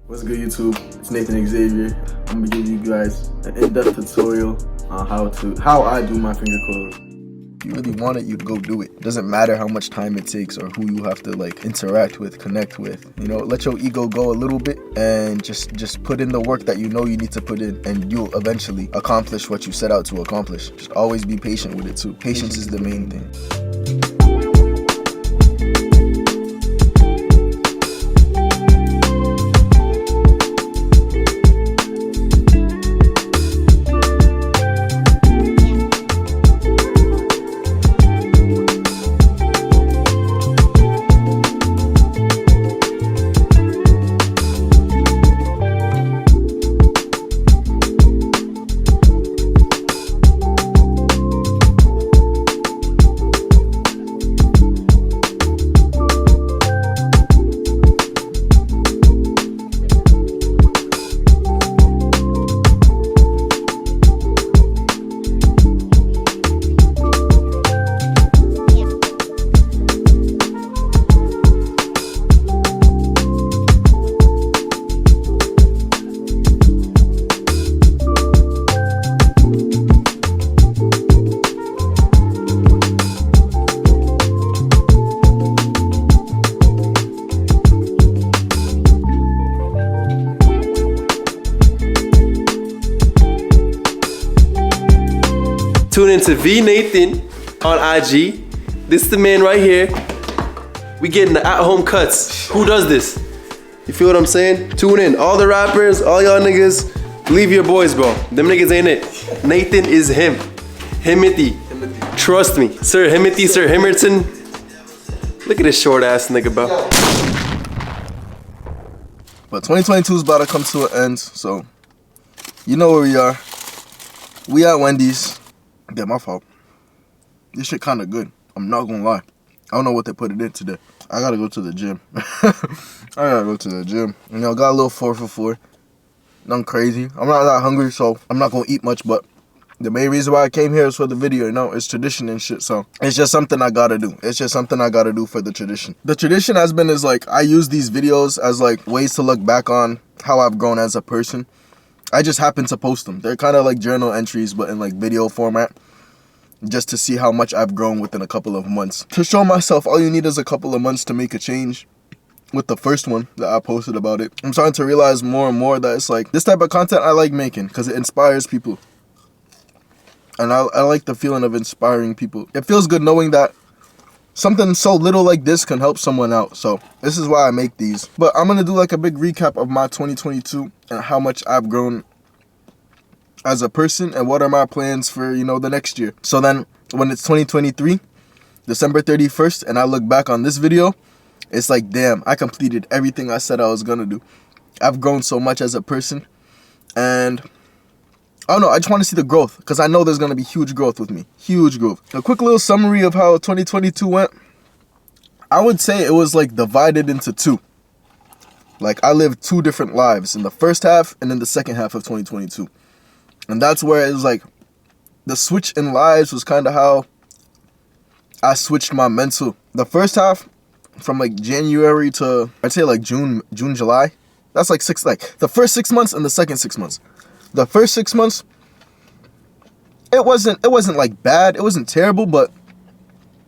What's good, YouTube? It's Nathan Xavier. I'm gonna give you guys an in-depth tutorial on how I do my finger quotes. If you really want it, you'd go do it. It doesn't matter how much time it takes or who you have to like interact with, connect with. You know, let your ego go a little bit and just put in the work that you know you need to put in, and you'll eventually accomplish what you set out to accomplish. Just always be patient with it too. Patience is the main thing. Tune into V Nathan on IG. This is the man right here. We getting the at-home cuts. Who does this? You feel what I'm saying? Tune in. All the rappers, all y'all niggas, leave your boys, bro. Them niggas ain't it. Nathan is him. Himothy. Trust me. Sir Himothy, Sir Himerton. Look at this short ass nigga, bro. But 2022 is about to come to an end, so you know where we are. We at Wendy's. Yeah, my fault. This shit kind of good. I'm not gonna lie. I don't know what they put it in today. I gotta go to the gym. You know, got a little 4 for 4. Nothing crazy. I'm not that hungry, so I'm not gonna eat much, but the main reason why I came here is for the video, you know? It's tradition and shit, so it's just something I gotta do. It's just something I gotta do for the tradition. The tradition has been is like, I use these videos as like ways to look back on how I've grown as a person. I just happen to post them. They're kind of like journal entries, but in like video format, just to see how much I've grown within a couple of months. To show myself, all you need is a couple of months to make a change. With the first one that I posted about it, I'm starting to realize more and more that it's like, this type of content I like making because it inspires people. And I like the feeling of inspiring people. It feels good knowing that something so little like this can help someone out. So this is why I make these. But I'm gonna do like a big recap of my 2022 and how much I've grown as a person and what are my plans for, you know, the next year. So then when it's 2023, December 31st, and I look back on this video, it's like, damn, I completed everything I said I was gonna do. I've grown so much as a person, and I don't know, I just want to see the growth, because I know there's going to be huge growth with me. Huge growth. A quick little summary of how 2022 went. I would say it was like divided into two. Like, I lived 2 different lives, in the first half and in the second half of 2022. And that's where it was like, the switch in lives was kind of how I switched my mental. The first half, from like January to, I'd say like June, July. That's like the first 6 months and the second 6 months. The first 6 months, it wasn't like bad, it wasn't terrible, but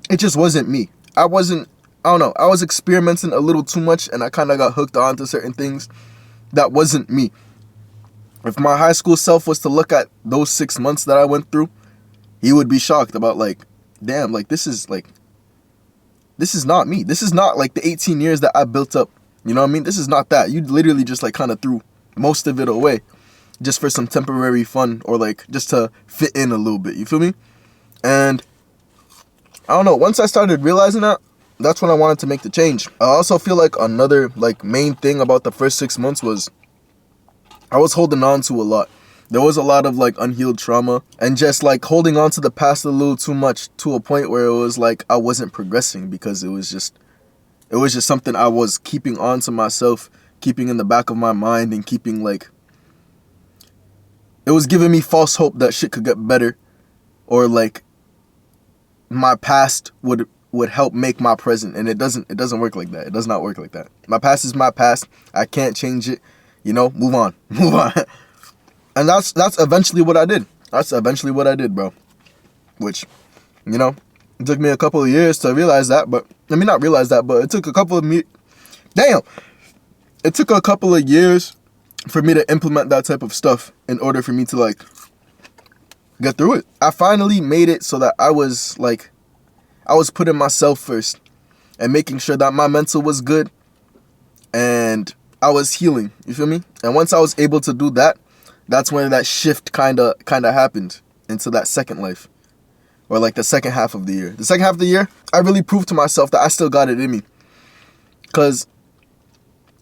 it just wasn't me. I don't know, I was experimenting a little too much, and I kind of got hooked on to certain things that wasn't me. If my high school self was to look at those 6 months that I went through, he would be shocked about like, damn, like this is not me. This is not like the 18 years that I built up. You know what I mean? This is not that. You literally just like kind of threw most of it away just for some temporary fun, or like just to fit in a little bit, you feel me? And I don't know, once I started realizing that, that's when I wanted to make the change. I also feel like another like main thing about the first 6 months was I was holding on to a lot. There was a lot of like unhealed trauma, and just like holding on to the past a little too much, to a point where it was like I wasn't progressing, because it was just something I was keeping on to myself, keeping in the back of my mind, and keeping like, it was giving me false hope that shit could get better, or like my past would help make my present, and it doesn't work like that. It does not work like that. My past is my past. I can't change it. you know, move on, move on. And that's eventually what I did. That's eventually what I did, bro. Which, you know, it took me a couple of years to realize that, but I mean, not realize that, but it took a couple of it took a couple of years for me to implement that type of stuff in order for me to like get through it. I finally made it so that I was putting myself first and making sure that my mental was good and I was healing. You feel me? And once I was able to do that, that's when that shift kind of happened into that second life, or like the second half of the year. The second half of the year, I really proved to myself that I still got it in me, because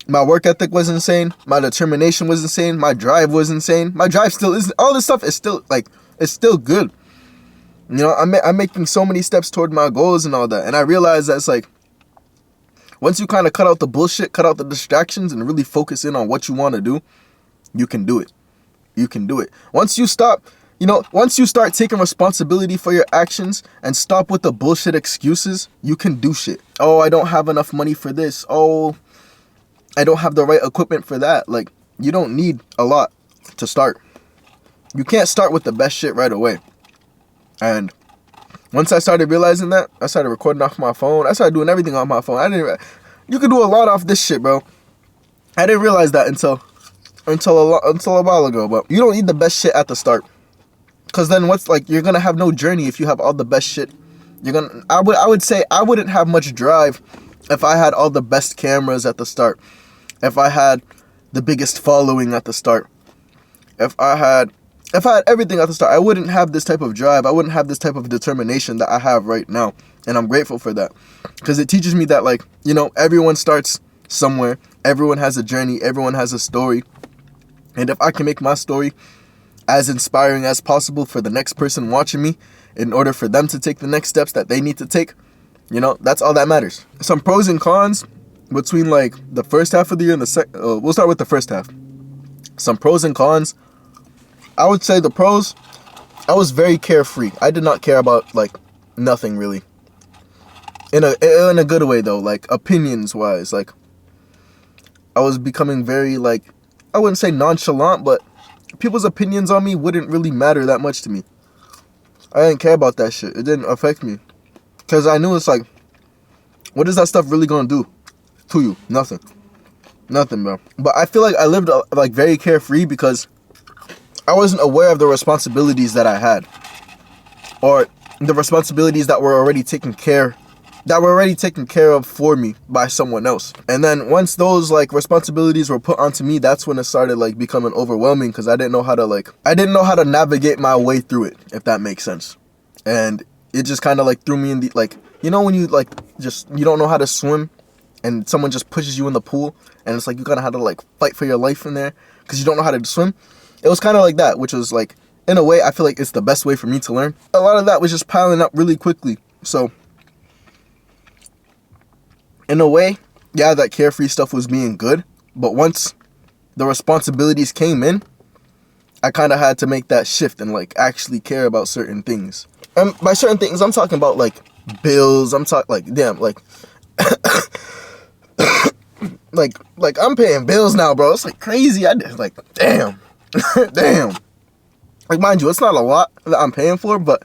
my work ethic was insane, my determination was insane, my drive was insane. My drive still is. All this stuff is still like, it's still good. You know, I'm making so many steps toward my goals and all that, and I realized that it's like, once you kind of cut out the bullshit, cut out the distractions, and really focus in on what you want to do, you can do it. You can do it. Once you start taking responsibility for your actions and stop with the bullshit excuses, you can do shit. Oh, I don't have enough money for this. Oh, I don't have the right equipment for that. Like, you don't need a lot to start. You can't start with the best shit right away. And once I started realizing that, I started recording off my phone. I started doing everything on my phone. You can do a lot off this shit, bro. I didn't realize that until a while ago. But you don't need the best shit at the start, because then you're gonna have no journey if you have all the best shit. I would say I wouldn't have much drive if I had all the best cameras at the start, if I had the biggest following at the start, if I had everything at the start. I wouldn't have this type of drive. I wouldn't have this type of determination that I have right now. And I'm grateful for that, because it teaches me that, like, you know, everyone starts somewhere. Everyone has a journey. Everyone has a story. And if I can make my story as inspiring as possible for the next person watching me, in order for them to take the next steps that they need to take, you know, that's all that matters. Some pros and cons between like the first half of the year and the second. We'll start with the first half. Some pros and cons. I would say the pros, I was very carefree. I did not care about like nothing really. In a good way though, like opinions wise. Like, I was becoming very, like, I wouldn't say nonchalant, but people's opinions on me wouldn't really matter that much to me. I didn't care about that shit. It didn't affect me, because I knew it's like, what is that stuff really gonna do to you? Nothing, bro. But I feel like I lived like very carefree because I wasn't aware of the responsibilities that I had, or the responsibilities that were already taken care of for me by someone else. And then once those like responsibilities were put onto me, that's when it started like becoming overwhelming, because I didn't know how to navigate my way through it, if that makes sense. And it just kind of like threw me in the, like, you know, when you like you don't know how to swim and someone just pushes you in the pool, and it's like you kind of have to like fight for your life in there because you don't know how to swim. It was kind of like that, which was like, in a way, I feel like it's the best way for me to learn. A lot of that was just piling up really quickly. So in a way, yeah, that carefree stuff was being good, but once the responsibilities came in, I kind of had to make that shift and like actually care about certain things. And by certain things, I'm talking about like bills. I'm talking like, damn, like like I'm paying bills now, bro. It's like crazy. I did like, damn. Damn. Like, mind you, it's not a lot that I'm paying for, but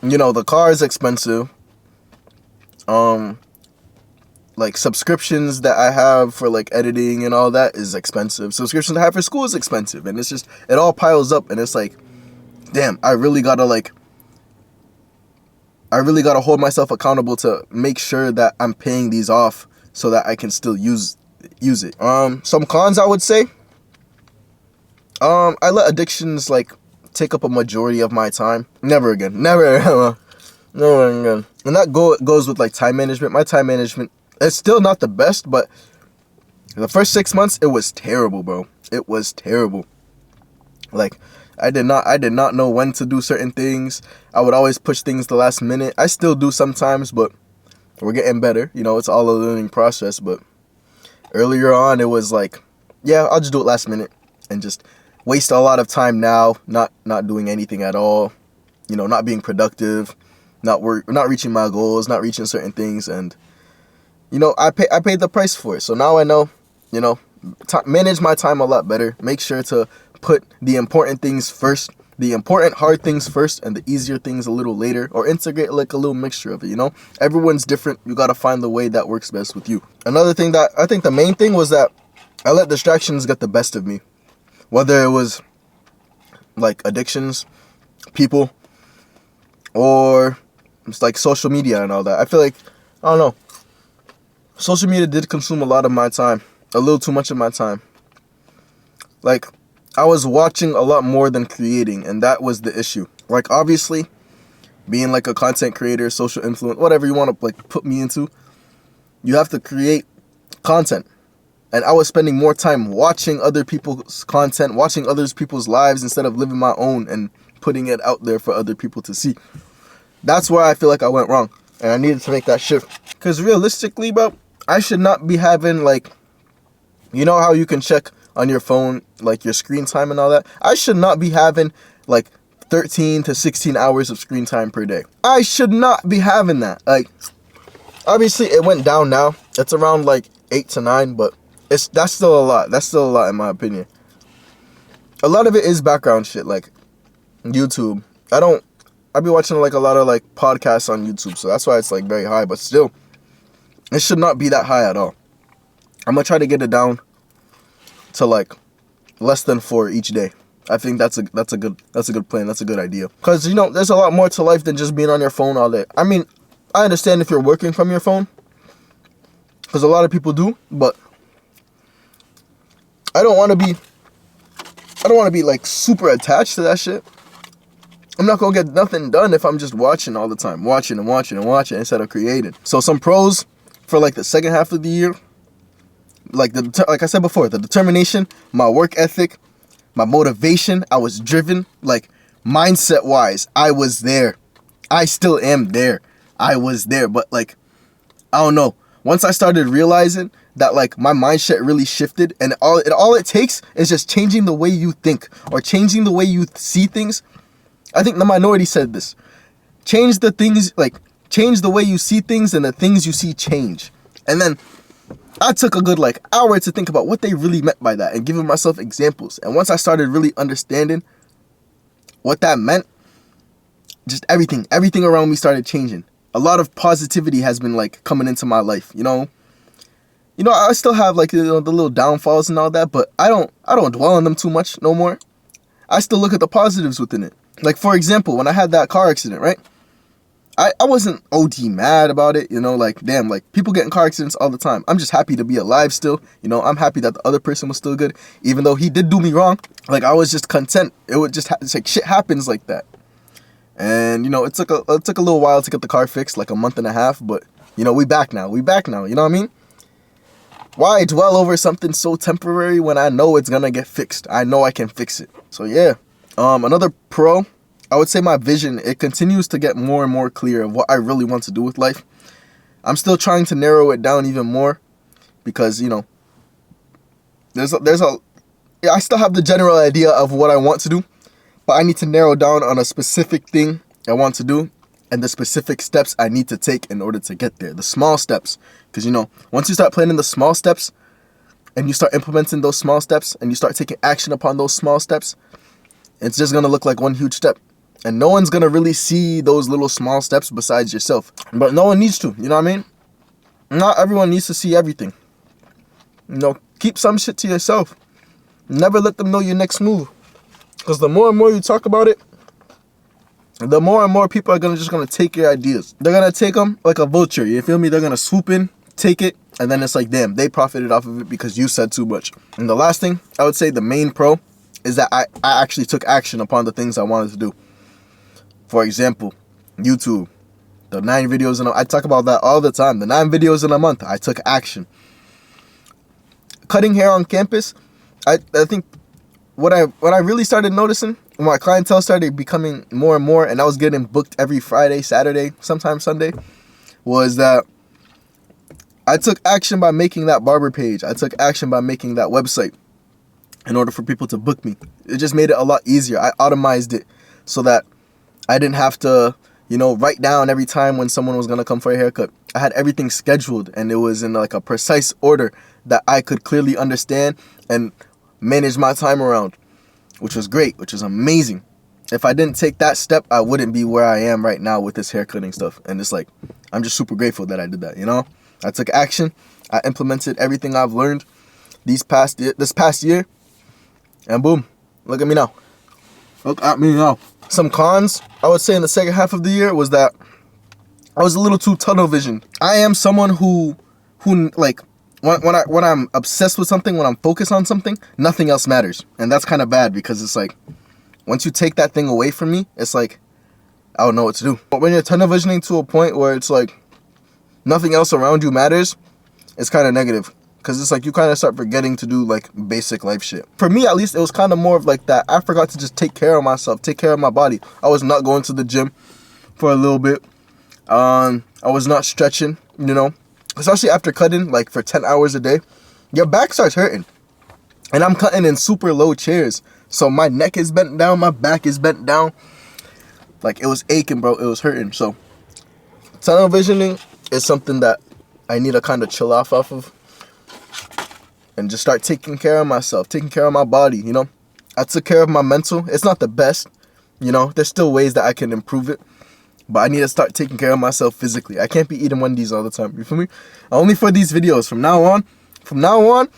you know, the car is expensive. Like subscriptions that I have for like editing and all that is expensive. Subscriptions I have for school is expensive, and it's just, it all piles up, and it's like, damn, I really gotta hold myself accountable to make sure that I'm paying these off so that I can still use it. Some cons I would say. I let addictions like take up a majority of my time. Never again. And that goes with like time management. My time management, it's still not the best, but the first 6 months it was terrible, bro. It was terrible. Like, I did not know when to do certain things. I would always push things the last minute. I still do sometimes, but we're getting better. You know, it's all a learning process. But earlier on, it was like, yeah, I'll just do it last minute and just waste a lot of time now, not doing anything at all. You know, not being productive, not reaching my goals, not reaching certain things, and you know, I paid the price for it. So now I know, you know, manage my time a lot better. Make sure to put the important things first, the important hard things first, and the easier things a little later, or integrate like a little mixture of it, you know? Everyone's different. You got to find the way that works best with you. Another thing that I think the main thing was that I let distractions get the best of me. Whether it was like addictions, people, or it's like social media and all that. I feel like, I don't know, social media did consume a lot of my time, a little too much of my time. Like, I was watching a lot more than creating, and that was the issue. Like, obviously, being like a content creator, social influencer, whatever you want to like put me into, you have to create content. And I was spending more time watching other people's content, watching other people's lives instead of living my own and putting it out there for other people to see. That's where I feel like I went wrong, and I needed to make that shift. Because realistically, bro, I should not be having like, you know how you can check on your phone, like your screen time and all that? I should not be having like 13 to 16 hours of screen time per day. I should not be having that. Like, obviously it went down now. It's around like 8 to 9, but that's still a lot. That's still a lot in my opinion. A lot of it is background shit, like YouTube. I be watching like a lot of like podcasts on YouTube, so that's why it's like very high, but still, it should not be that high at all. I'm gonna try to get it down to like less than 4 each day. I think that's a good plan. That's a good idea. Cause you know, there's a lot more to life than just being on your phone all day. I mean, I understand if you're working from your phone, cause a lot of people do, but I don't want to be like super attached to that shit. I'm not gonna get nothing done if I'm just watching all the time, watching instead of creating. So some pros for like the second half of the year. Like I said before, the determination, my work ethic, my motivation, I was driven. Like, mindset wise, I was there. I still am there. I was there, but like, I don't know. Once I started realizing that like my mindset really shifted, and all it takes is just changing the way you think or changing the way you see things. I think the minority said this. Change the way you see things, and the things you see change. And then I took a good like hour to think about what they really meant by that and giving myself examples. And once I started really understanding what that meant, just everything around me started changing. A lot of positivity has been like coming into my life, you know. I still have like the little downfalls and all that, but I don't dwell on them too much no more. I still look at the positives within it. Like, for example, when I had that car accident, right? I wasn't OD mad about it, you know, like, damn, like, people get in car accidents all the time. I'm just happy to be alive still, you know. I'm happy that the other person was still good, even though he did do me wrong. Like, I was just content. It would just, it's like, shit happens like that. And, you know, it took a little while to get the car fixed, like a month and a half, but, you know, we back now, you know what I mean? Why dwell over something so temporary when I know it's gonna get fixed? I know I can fix it. So, yeah. Another pro, I would say my vision, it continues to get more and more clear of what I really want to do with life. I'm still trying to narrow it down even more because, you know, I still have the general idea of what I want to do, but I need to narrow down on a specific thing I want to do and the specific steps I need to take in order to get there. The small steps. Because, you know, once you start planning the small steps and you start implementing those small steps and you start taking action upon those small steps, it's just going to look like one huge step. And no one's going to really see those little small steps besides yourself. But no one needs to, you know what I mean? Not everyone needs to see everything. You know, keep some shit to yourself. Never let them know your next move. Because the more and more you talk about it, the more and more people are just going to take your ideas. They're going to take them like a vulture, you feel me? They're going to swoop in, take it, and then it's like, damn, they profited off of it because you said too much. And the last thing, I would say the main pro, is that I actually took action upon the things I wanted to do. For example, YouTube, the 9 videos, I talk about that all the time. The 9 videos in a month, I took action. Cutting hair on campus, I think what I really started noticing, when my clientele started becoming more and more, and I was getting booked every Friday, Saturday, sometimes Sunday, was that I took action by making that barber page. I took action by making that website in order for people to book me. It just made it a lot easier. I automized it so that I didn't have to, you know, write down every time when someone was going to come for a haircut. I had everything scheduled, and it was in like a precise order that I could clearly understand and manage my time around, which was great, which was amazing. If I didn't take that step, I wouldn't be where I am right now with this hair cutting stuff. And it's like, I'm just super grateful that I did that, you know? I took action. I implemented everything I've learned this past year. And boom, look at me now. Look at me now. Some cons, I would say in the second half of the year, was that I was a little too tunnel vision. I am someone who like, when I'm obsessed with something, when I'm focused on something, nothing else matters. And that's kind of bad because it's like, once you take that thing away from me, it's like, I don't know what to do. But when you're tunnel visioning to a point where it's like, nothing else around you matters, it's kind of negative. Because it's like, you kind of start forgetting to do like basic life shit. For me, at least, it was kind of more of like that. I forgot to just take care of myself, take care of my body. I was not going to the gym for a little bit. I was not stretching, you know. Especially after cutting like for 10 hours a day. Your back starts hurting. And I'm cutting in super low chairs. So my neck is bent down, my back is bent down. Like, it was aching, bro. It was hurting. So tunnel visioning is something that I need to kind of chill off of. And just start taking care of myself, taking care of my body, you know. I took care of my mental. It's not the best, you know. There's still ways that I can improve it. But I need to start taking care of myself physically. I can't be eating Wendy's all the time. You feel me? Only for these videos. From now on,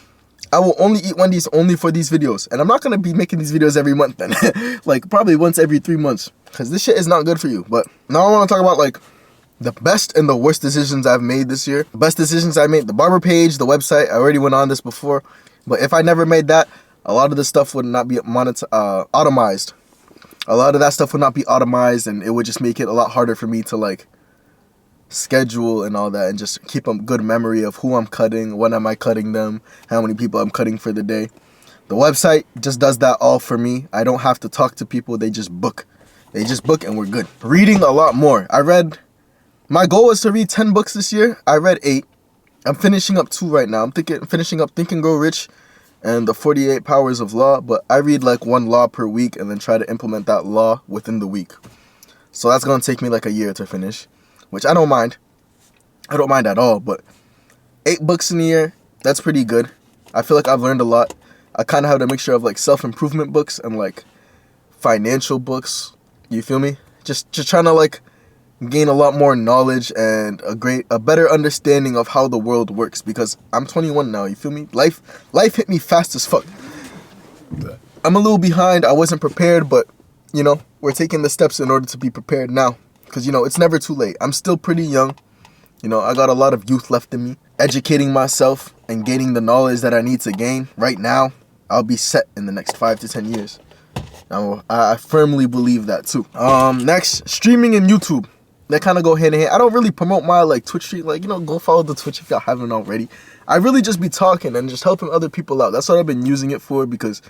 I will only eat Wendy's only for these videos. And I'm not going to be making these videos every month then. Like, probably once every 3 months. Because this shit is not good for you. But now I want to talk about, like, the best and the worst decisions I've made this year. Best decisions I made. The barber page, the website. I already went on this before. But if I never made that, a lot of this stuff would not be automized. A lot of that stuff would not be automized. And it would just make it a lot harder for me to, like, schedule and all that, and just keep a good memory of who I'm cutting, when am I cutting them, how many people I'm cutting for the day. The website just does that all for me. I don't have to talk to people. They just book and we're good. Reading a lot more. My goal was to read 10 books this year. I read 8. I'm finishing up 2 right now. I'm finishing up Think and Grow Rich and the 48 Powers of Law, but I read like 1 law per week and then try to implement that law within the week. So that's going to take me like a year to finish. Which I don't mind. I don't mind at all, but 8 books in a year, that's pretty good. I feel like I've learned a lot. I kind of have a mixture of like self-improvement books and like financial books. You feel me? Just trying to like gain a lot more knowledge and a better understanding of how the world works, because I'm 21 now, you feel me? Life hit me fast as fuck. I'm a little behind. I wasn't prepared, but you know, we're taking the steps in order to be prepared now. Because, you know, it's never too late. I'm still pretty young. You know, I got a lot of youth left in me. Educating myself and gaining the knowledge that I need to gain right now, I'll be set in the next 5 to 10 years. Now, I firmly believe that too. Next, streaming and YouTube. They kind of go hand in hand. I don't really promote my like Twitch stream. Like, you know, go follow the Twitch if y'all haven't already. I really just be talking and just helping other people out. That's what I've been using it for, because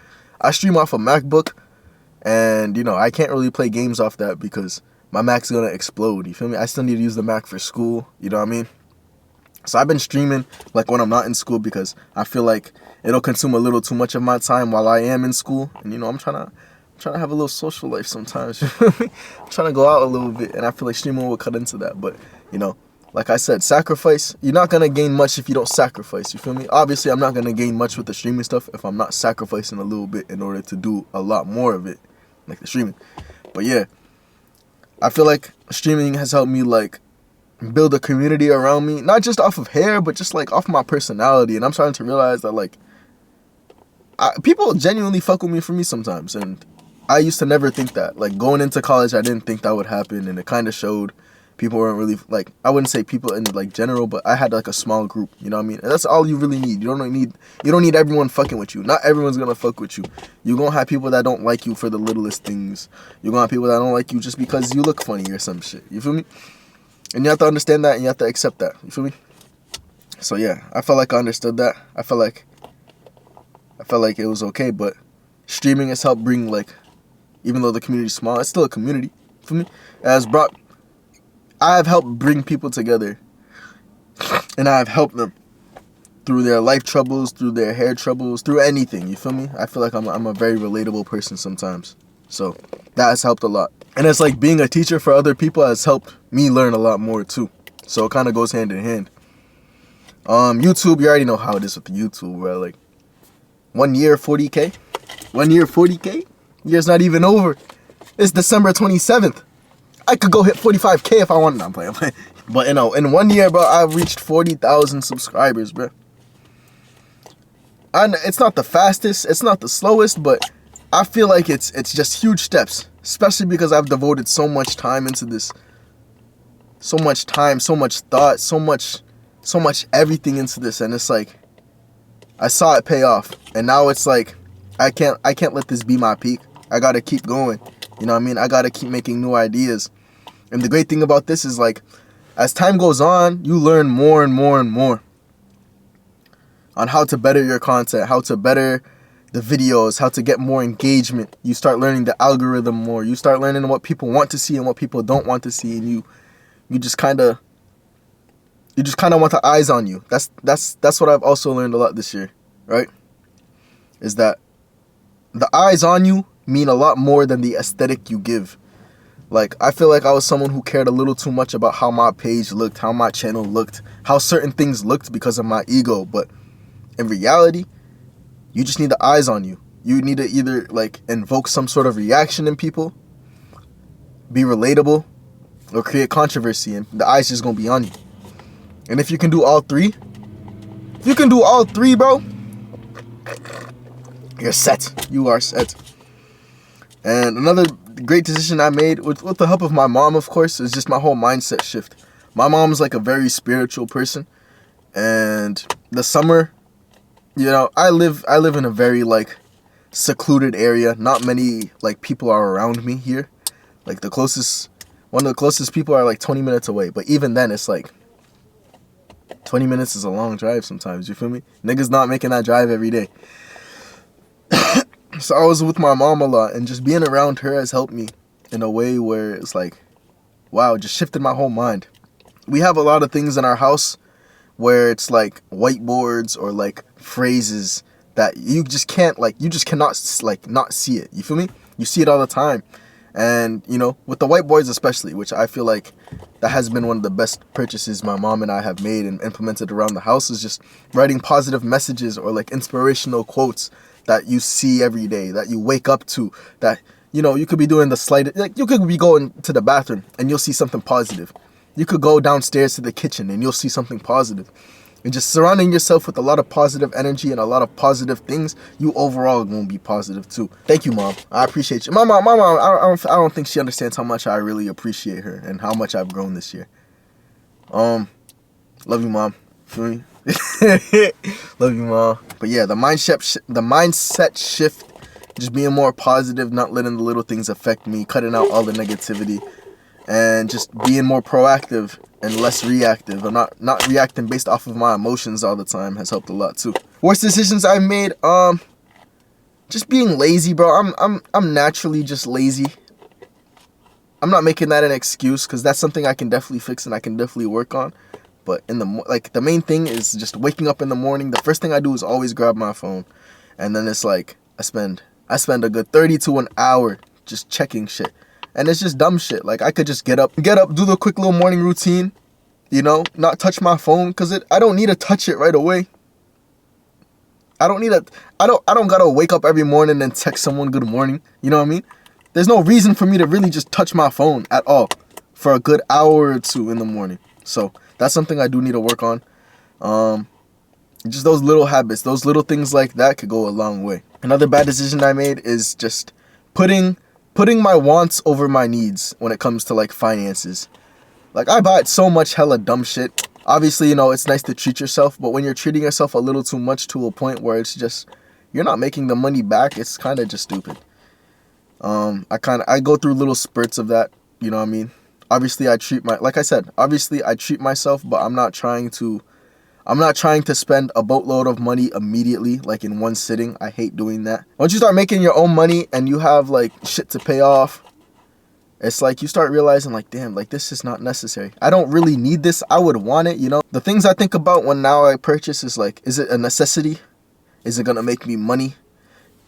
I stream off a MacBook. And, you know, I can't really play games off that because my Mac's gonna explode, you feel me? I still need to use the Mac for school, you know what I mean? So I've been streaming like when I'm not in school, because I feel like it'll consume a little too much of my time while I am in school. And you know, I'm trying to have a little social life sometimes, you feel me? I'm trying to go out a little bit, and I feel like streaming will cut into that. But, you know, like I said, sacrifice. You're not gonna gain much if you don't sacrifice, you feel me? Obviously, I'm not gonna gain much with the streaming stuff if I'm not sacrificing a little bit in order to do a lot more of it, like the streaming. But yeah, I feel like streaming has helped me like build a community around me, not just off of hair, but just like off my personality. And I'm starting to realize that like people genuinely fuck with me for me sometimes. And I used to never think that. Like going into college, I didn't think that would happen, and it kind of showed. People weren't really like, I wouldn't say people in like general, but I had like a small group, you know what I mean? And that's all you really need. You don't need everyone fucking with you. Not everyone's gonna fuck with you. You're gonna have people that don't like you for the littlest things. You're gonna have people that don't like you just because you look funny or some shit. You feel me? And you have to understand that, and you have to accept that. You feel me? So yeah, I felt like I understood that. I felt like it was okay, but streaming has helped bring like, even though the community's small, it's still a community. You feel me? I have helped bring people together, and I have helped them through their life troubles, through their hair troubles, through anything, you feel me? I feel like I'm a very relatable person sometimes, so that has helped a lot. And it's like being a teacher for other people has helped me learn a lot more too, so it kind of goes hand in hand. YouTube, you already know how it is with YouTube, bro. Like 1 year, 40K. 1 year, 40K. Year's not even over. It's December 27th. I could go hit 45K if I wanted. No, I'm playing. But you know, in 1 year, bro, I've reached 40,000 subscribers, bro. And it's not the fastest, it's not the slowest, but I feel like it's just huge steps, especially because I've devoted so much time into this. So much time, so much thought, so much everything into this, and it's like I saw it pay off. And now it's like I can't let this be my peak. I got to keep going. You know what I mean? I got to keep making new ideas. And the great thing about this is, like, as time goes on, you learn more and more and more on how to better your content, how to better the videos, how to get more engagement. You start learning the algorithm more. You start learning what people want to see and what people don't want to see, and you just kind of want the eyes on you. That's what I've also learned a lot this year, right? Is that the eyes on you mean a lot more than the aesthetic you give. Like, I feel like I was someone who cared a little too much about how my page looked, how my channel looked, how certain things looked because of my ego. But in reality, you just need the eyes on you. You need to either, like, invoke some sort of reaction in people, be relatable, or create controversy, and the eyes just gonna be on you. And if you can do all three, bro, you're set. You are set. And another great decision I made, with the help of my mom, of course, is just my whole mindset shift. My mom's like a very spiritual person, and the summer, you know, I live in a very, like, secluded area. Not many, like, people are around me here. Like, one of the closest people are like 20 minutes away. But even then, it's like 20 minutes is a long drive sometimes. You feel me? Niggas not making that drive every day. So I was with my mom a lot, and just being around her has helped me in a way where it's like, wow, just shifted my whole mind. We have a lot of things in our house where it's like whiteboards or like phrases that you just can't, like, you just cannot, like, not see it. You feel me? You see it all the time. And, you know, with the whiteboards especially, which I feel like that has been one of the best purchases my mom and I have made and implemented around the house, is just writing positive messages or like inspirational quotes that you see every day, that you wake up to, that, you know, you could be doing the slightest, like, you could be going to the bathroom and you'll see something positive. You could go downstairs to the kitchen and you'll see something positive. And just surrounding yourself with a lot of positive energy and a lot of positive things, you overall gonna be positive too. Thank you, Mom. I appreciate you. My mom, I don't think she understands how much I really appreciate her and how much I've grown this year. Love you, Mom. Feel me? Love you, Mom. But yeah, the mindset shift, just being more positive, not letting the little things affect me, cutting out all the negativity, and just being more proactive and less reactive. I'm not reacting based off of my emotions all the time has helped a lot too. Worst decisions I've made, just being lazy, bro. I'm naturally just lazy. I'm not making that an excuse, because that's something I can definitely fix and I can definitely work on. But the main thing is just waking up in the morning. The first thing I do is always grab my phone, and then it's like I spend a good 30 to an hour just checking shit. And it's just dumb shit. Like, I could just get up, do the quick little morning routine, you know, not touch my phone, because I don't need to touch it right away. I don't gotta wake up every morning and text someone good morning. You know what I mean? There's no reason for me to really just touch my phone at all for a good hour or two in the morning. So that's something I do need to work on. Just those little habits, those little things like that could go a long way. Another bad decision I made is just putting my wants over my needs when it comes to, like, finances. Like, I bought so much hella dumb shit. Obviously, you know, it's nice to treat yourself, but when you're treating yourself a little too much to a point where it's just, you're not making the money back, it's kind of just stupid. I go through little spurts of that, you know what I mean? Obviously, I treat myself, but I'm not trying to spend a boatload of money immediately, like in one sitting. I hate doing that. Once you start making your own money and you have, like, shit to pay off, it's like you start realizing, like, damn, like, this is not necessary. I don't really need this. I would want it, you know? The things I think about when now I purchase is, like, is it a necessity? Is it gonna make me money?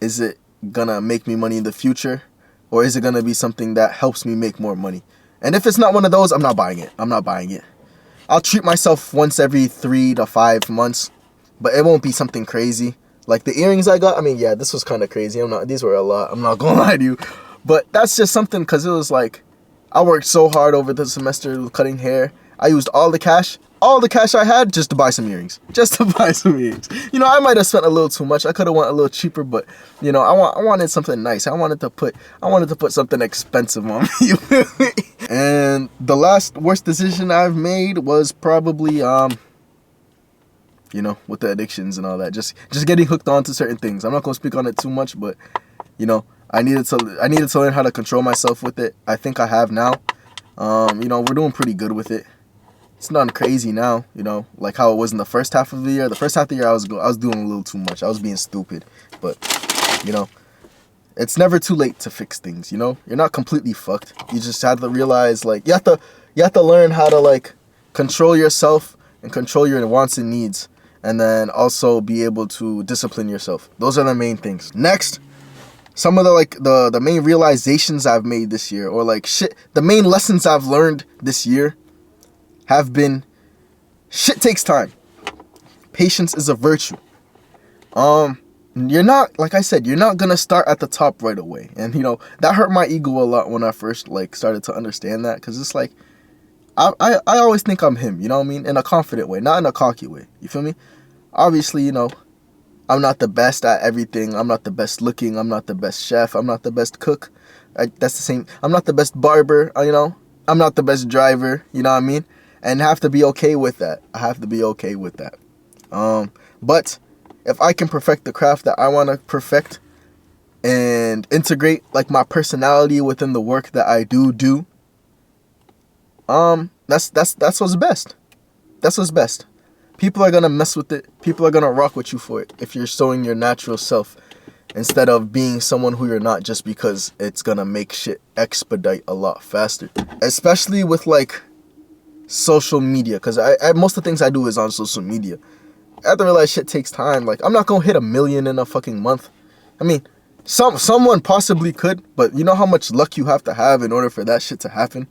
Is it gonna make me money in the future? Or is it gonna be something that helps me make more money? And if it's not one of those, I'm not buying it. I'll treat myself once every 3 to 5 months, but it won't be something crazy. Like the earrings I got, I mean, yeah, this was kind of crazy. These were a lot. I'm not gonna lie to you, but that's just something because it was like, I worked so hard over the semester cutting hair. I used all the cash I had just to buy some earrings. You know, I might have spent a little too much. I could have went a little cheaper, but you know, I wanted something nice. I wanted to put something expensive on me. You feel me? And the last worst decision I've made was probably you know, with the addictions and all that, just getting hooked on to certain things. I'm not gonna speak on it too much, but you know, I needed to learn how to control myself with it. I think I have now. You know, we're doing pretty good with it. It's not crazy now, you know, like how it was in the first half of the year. The first half of the year, I was doing a little too much. I was being stupid, but you know, it's never too late to fix things. You know, you're not completely fucked. You just have to realize, like, you have to learn how to like control yourself and control your wants and needs, and then also be able to discipline yourself. Those are the main things. Next, some of the main realizations I've made this year, or like the main lessons I've learned this year have been, shit takes time. Patience is a virtue. You're not, like I said, you're not gonna start at the top right away. And you know, that hurt my ego a lot when I first like started to understand that, because it's like, I always think I'm him, you know what I mean? In a confident way, not in a cocky way. You feel me? Obviously, you know, I'm not the best at everything. I'm not the best looking. I'm not the best chef. I'm not the best cook. That's the same. I'm not the best barber, you know? I'm not the best driver, you know what I mean? And have to be okay with that. I have to be okay with that. But if I can perfect the craft that I want to perfect and integrate like my personality within the work that I do, that's what's best. That's what's best. People are gonna mess with it. People are gonna rock with you for it if you're showing your natural self instead of being someone who you're not, just because it's gonna make shit expedite a lot faster. Especially with like social media, because I most of the things I do is on social media. I have to realize shit takes time. Like, I'm not gonna hit 1 million in a fucking month. I mean, someone possibly could, but you know how much luck you have to have in order for that shit to happen?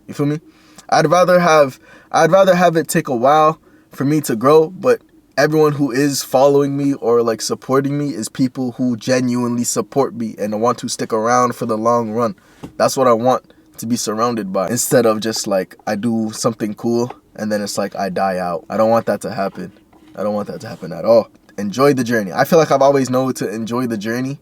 You feel me? I'd rather have it take a while for me to grow, but everyone who is following me or like supporting me is people who genuinely support me and want to stick around for the long run. That's what I want to be surrounded by, instead of just like I do something cool and then it's like I die out. I don't want that to happen. I don't want that to happen at all. Enjoy the journey. I feel like I've always known to enjoy the journey,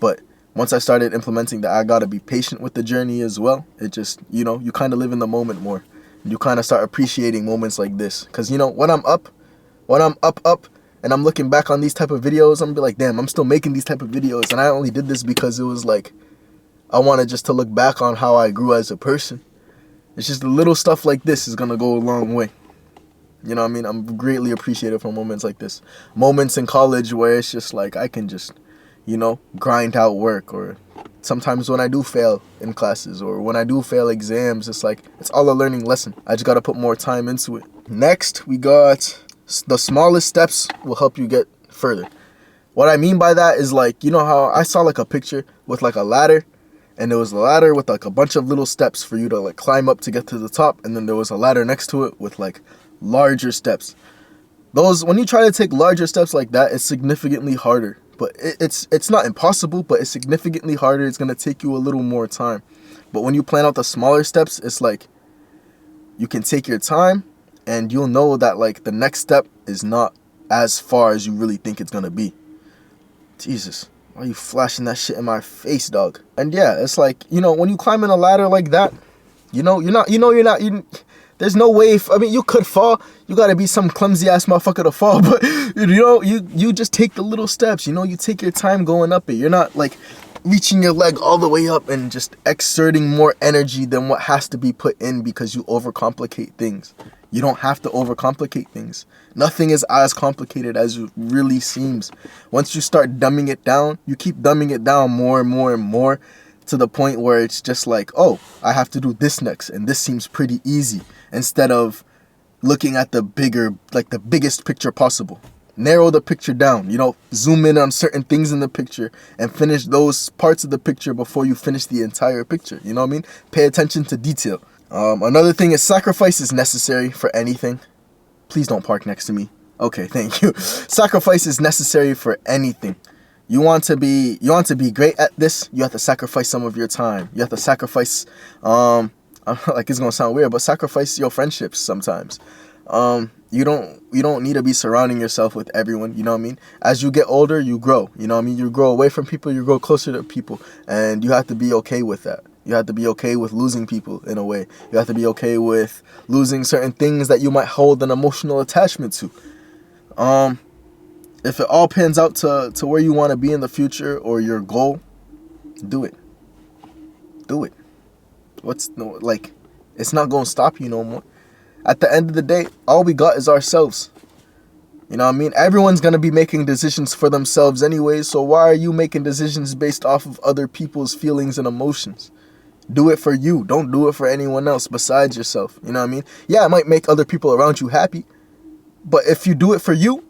but once I started implementing that, I gotta be patient with the journey as well. It just, you know, you kind of live in the moment more. You kind of start appreciating moments like this, because you know, when I'm up and I'm looking back on these type of videos, I'm gonna be like, damn, I'm still making these type of videos, and I only did this because it was like I wanted just to look back on how I grew as a person. It's just the little stuff like this is gonna go a long way. You know what I mean? I'm greatly appreciative for moments like this. Moments in college where it's just like I can just, you know, grind out work, or sometimes when I do fail in classes or when I do fail exams, it's like it's all a learning lesson. I just gotta put more time into it. Next, we got the smallest steps will help you get further. What I mean by that is, like, you know how I saw like a picture with like a ladder, and there was a ladder with like a bunch of little steps for you to like climb up to get to the top, and then there was a ladder next to it with like larger steps. Those, when you try to take larger steps like that, it's significantly harder. But it's not impossible, but it's significantly harder. It's gonna take you a little more time. But when you plan out the smaller steps, it's like you can take your time, and you'll know that like the next step is not as far as you really think it's gonna be. Jesus, why are you flashing that shit in my face, dog? And yeah, it's like, you know, when you climb in a ladder like that, there's no way. I mean, you could fall. You gotta be some clumsy ass motherfucker to fall. But you know, you just take the little steps. You know, you take your time going up it. You're not like reaching your leg all the way up and just exerting more energy than what has to be put in because you overcomplicate things. You don't have to overcomplicate things. Nothing is as complicated as it really seems. Once you start dumbing it down, you keep dumbing it down more and more and more, to the point where it's just like, oh, I have to do this next, and this seems pretty easy, instead of looking at the biggest picture possible. Narrow the picture down, you know, zoom in on certain things in the picture and finish those parts of the picture before you finish the entire picture. You know what I mean? Pay attention to detail. Another thing is sacrifice is necessary for anything. Please don't park next to me. Okay, thank you. Sacrifice is necessary for anything. You want to be great at this, you have to sacrifice some of your time. You have to sacrifice like it's gonna sound weird, but sacrifice your friendships sometimes. You don't need to be surrounding yourself with everyone, you know what I mean? As you get older, you grow, you know what I mean? You grow away from people, you grow closer to people, and you have to be okay with that. You have to be okay with losing people in a way. You have to be okay with losing certain things that you might hold an emotional attachment to. If it all pans out to where you want to be in the future or your goal, do it. Do it. It's not going to stop you no more. At the end of the day, all we got is ourselves. You know what I mean? Everyone's going to be making decisions for themselves anyway, so why are you making decisions based off of other people's feelings and emotions? Do it for you. Don't do it for anyone else besides yourself. You know what I mean? Yeah, it might make other people around you happy, but if you do it for you,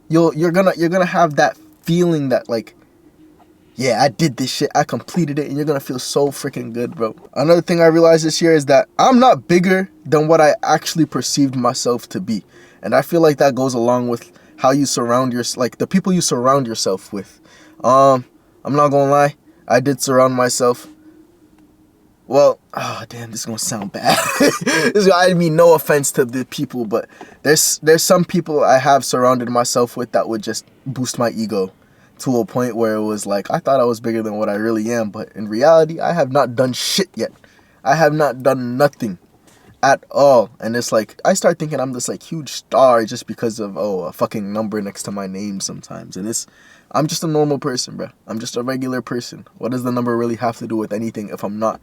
you're gonna have that feeling that like, yeah, I did this shit, I completed it, and you're gonna feel so freaking good, bro. Another thing I realized this year is that I'm not bigger than what I actually perceived myself to be, and I feel like that goes along with how you surround the people you surround yourself with. I'm not gonna lie, I did surround myself. Well, oh damn, this is gonna sound bad. I mean, no offense to the people, but there's some people I have surrounded myself with that would just boost my ego to a point where it was like I thought I was bigger than what I really am, but in reality, I have not done shit yet. I have not done nothing at all, and it's like I start thinking I'm this like huge star just because of a fucking number next to my name sometimes, and I'm just a normal person, bro. I'm just a regular person. What does the number really have to do with anything if I'm not?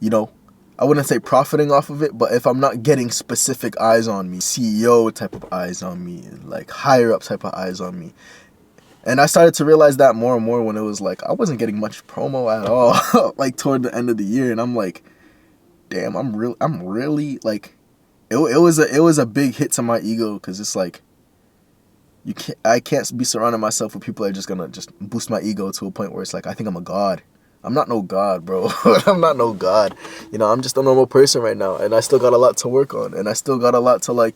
You know, I wouldn't say profiting off of it, but if I'm not getting specific eyes on me, CEO type of eyes on me, like higher up type of eyes on me. And I started to realize that more and more when it was like, I wasn't getting much promo at all, like toward the end of the year. And I'm like, damn, I'm really like, it was a big hit to my ego. Cause it's like, I can't be surrounding myself with people that are just gonna just boost my ego to a point where it's like, I think I'm a god. I'm not no god, bro. I'm not no god. You know, I'm just a normal person right now. And I still got a lot to work on. And I still got a lot to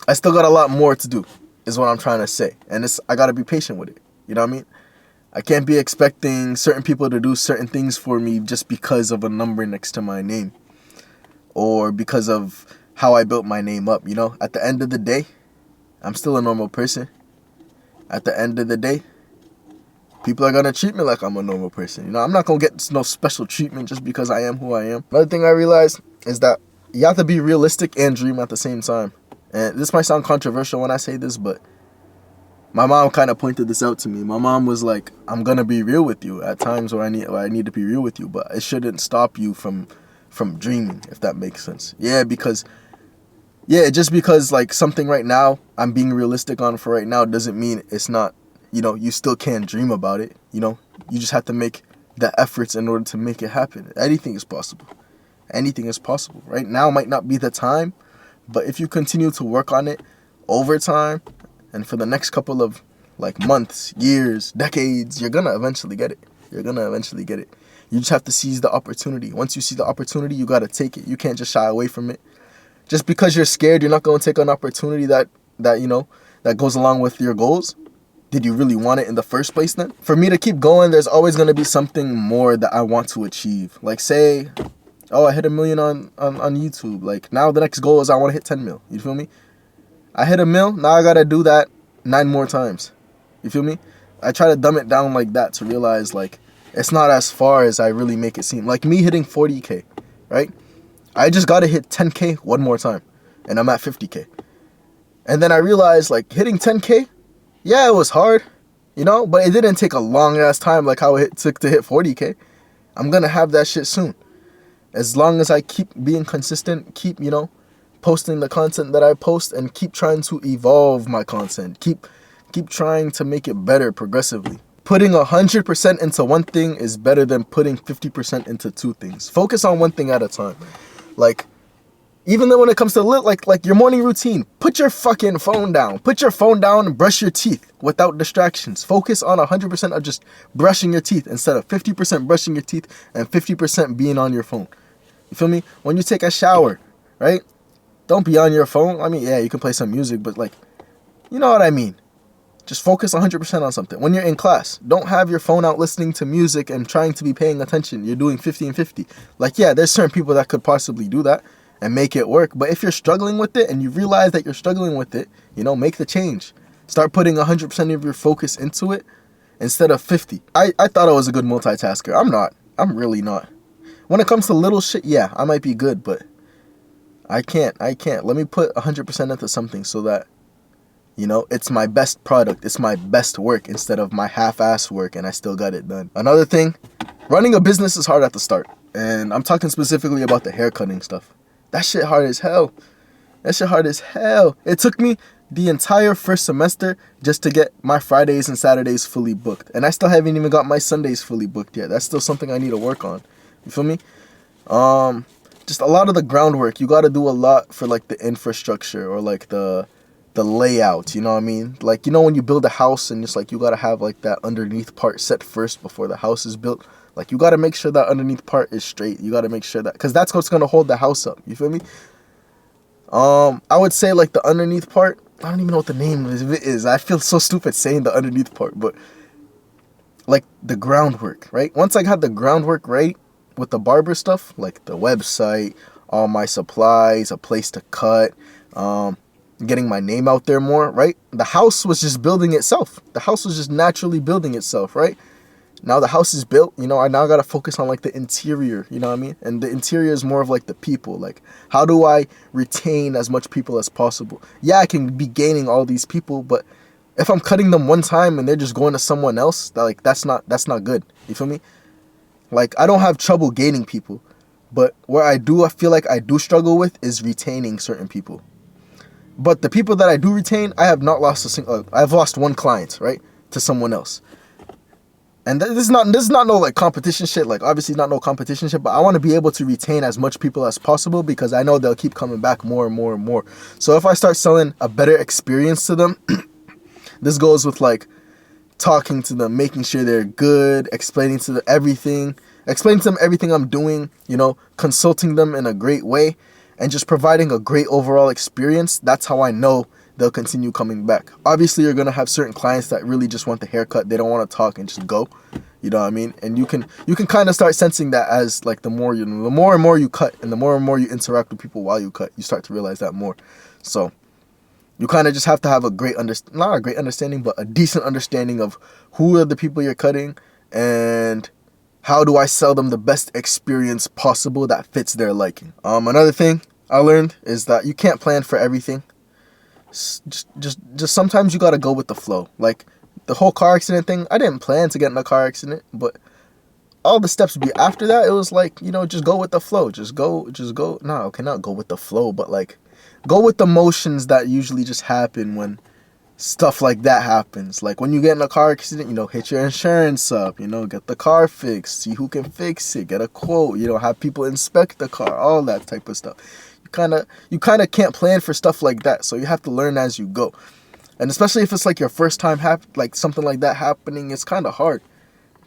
I still got a lot more to do, is what I'm trying to say. And I got to be patient with it. You know what I mean? I can't be expecting certain people to do certain things for me just because of a number next to my name. Or because of how I built my name up, you know? At the end of the day, I'm still a normal person. At the end of the day, people are going to treat me like I'm a normal person. You know, I'm not going to get no special treatment just because I am who I am. Another thing I realized is that you have to be realistic and dream at the same time. And this might sound controversial when I say this, but my mom kind of pointed this out to me. My mom was like, I'm going to be real with you at times where I need to be real with you, but it shouldn't stop you from dreaming, if that makes sense. Just because like something right now I'm being realistic on for right now doesn't mean it's not. You know, you still can't dream about it. You know, you just have to make the efforts in order to make it happen. Anything is possible. Anything is possible. Right now might not be the time, but if you continue to work on it over time and for the next couple of like months, years, decades, you're going to eventually get it. You're going to eventually get it. You just have to seize the opportunity. Once you see the opportunity, you got to take it. You can't just shy away from it. Just because you're scared, you're not going to take an opportunity that you know, that goes along with your goals. Did you really want it in the first place then? For me to keep going, there's always going to be something more that I want to achieve. Like say, I hit 1 million on YouTube. Like now the next goal is I want to hit 10 mil. You feel me? I hit 1 mil. Now I got to do that 9 more times. You feel me? I try to dumb it down like that to realize like it's not as far as I really make it seem. Like me hitting 40K, right? I just got to hit 10K one more time. And I'm at 50K. And then I realized like hitting 10K, yeah, it was hard, you know, but it didn't take a long ass time like how it took to hit 40K. I'm going to have that shit soon. As long as I keep being consistent, keep, you know, posting the content that I post and keep trying to evolve my content. Keep trying to make it better progressively. Putting 100% into one thing is better than putting 50% into two things. Focus on one thing at a time. Like, Even though when it comes to like your morning routine, put your fucking phone down. Put your phone down and brush your teeth without distractions. Focus on 100% of just brushing your teeth instead of 50% brushing your teeth and 50% being on your phone. You feel me? When you take a shower, right? Don't be on your phone. I mean, yeah, you can play some music, but like, you know what I mean? Just focus 100% on something. When you're in class, don't have your phone out listening to music and trying to be paying attention. You're doing 50 and 50. Like, yeah, there's certain people that could possibly do that and make it work. But if you're struggling with it and you realize that you're struggling with it, you know, make the change. Start putting 100% of your focus into it instead of 50. I thought I was a good multitasker. I'm not. I'm really not. When it comes to little shit, yeah, I might be good, but I can't. Let me put 100% into something so that, you know, it's my best product. It's my best work instead of my half-ass work and I still got it done. Another thing, running a business is hard at the start. And I'm talking specifically about the haircutting stuff. That shit hard as hell. It took me the entire first semester just to get my Fridays and Saturdays fully booked. And I still haven't even got my Sundays fully booked yet. That's still something I need to work on. You feel me? Just a lot of the groundwork. You got to do a lot for like the infrastructure or like the layout, you know what I mean? Like, you know when you build a house and it's like you got to have like that underneath part set first before the house is built? Like, you got to make sure that underneath part is straight. You got to make sure that, because that's what's going to hold the house up. You feel me? I would say like the underneath part, I don't even know what the name of it is. I feel so stupid saying the underneath part, but like the groundwork, right? Once I got the groundwork right with the barber stuff, like the website, all my supplies, a place to cut, getting my name out there more, right? The house was just building itself. The house was just naturally building itself, right? Now the house is built, you know, I now got to focus on like the interior, you know what I mean? And the interior is more of like the people. Like, how do I retain as much people as possible? Yeah, I can be gaining all these people, but if I'm cutting them one time and they're just going to someone else, that's not good. You feel me? Like, I don't have trouble gaining people, but where I feel like I do struggle with is retaining certain people. But the people that I do retain, I have not lost a single. I've lost one client, right, to someone else. And this is not no like competition shit. Like, obviously not no competition shit. But I want to be able to retain as much people as possible because I know they'll keep coming back more and more and more. So if I start selling a better experience to them, this goes with like talking to them, making sure they're good, explaining to them everything I'm doing. You know, consulting them in a great way. And just providing a great overall experience. That's how I know they'll continue coming back. Obviously, you're going to have certain clients that really just want the haircut. They don't want to talk and just go. You know what I mean? And you can kind of start sensing that as like the more and more you cut and the more and more you interact with people while you cut, you start to realize that more. So you kind of just have to have not a great understanding, but a decent understanding of who are the people you're cutting and how do I sell them the best experience possible that fits their liking. Another thing I learned is that you can't plan for everything. Just sometimes you gotta go with the flow. Like the whole car accident thing, I didn't plan to get in a car accident, but all the steps after that, it was like, you know, just go with the flow. Just go. No, okay, not go with the flow, but like go with the motions that usually just happen when stuff like that happens. Like when you get in a car accident, you know, hit your insurance up, you know, get the car fixed, see who can fix it, get a quote, you know, have people inspect the car, all that type of stuff. You kind of can't plan for stuff like that, so you have to learn as you go. And especially if it's like your first time like something like that happening, it's kind of hard.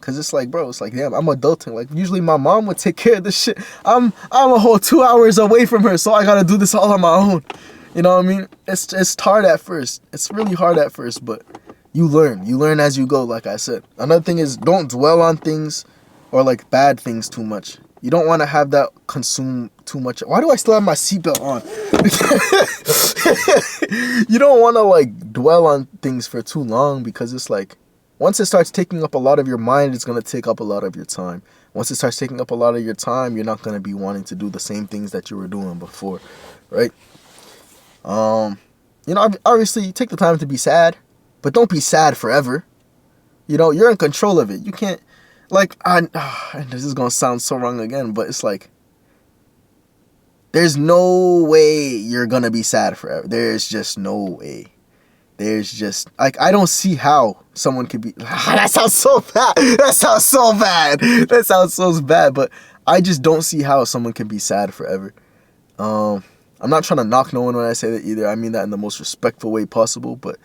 Cause it's like, bro, it's like, damn, I'm adulting. Like usually my mom would take care of this shit. I'm a whole 2 hours away from her, so I gotta do this all on my own. You know what I mean? It's hard at first. It's really hard at first, but you learn as you go, like I said. Another thing is, don't dwell on things or like bad things too much. You don't want to have that consume too much. Why do I still have my seatbelt on? You don't want to like dwell on things for too long because it's like, once it starts taking up a lot of your mind, it's going to take up a lot of your time. Once it starts taking up a lot of your time, you're not going to be wanting to do the same things that you were doing before, right? You know, obviously take the time to be sad, but don't be sad forever. You know, you're in control of it. You can't, like, this is going to sound so wrong again, but it's like, there's no way you're going to be sad forever. There's just no way. There's just, like, I don't see how someone could be, that sounds so bad. That sounds so bad, but I just don't see how someone can be sad forever. I'm not trying to knock no one when I say that either. I mean that in the most respectful way possible. But,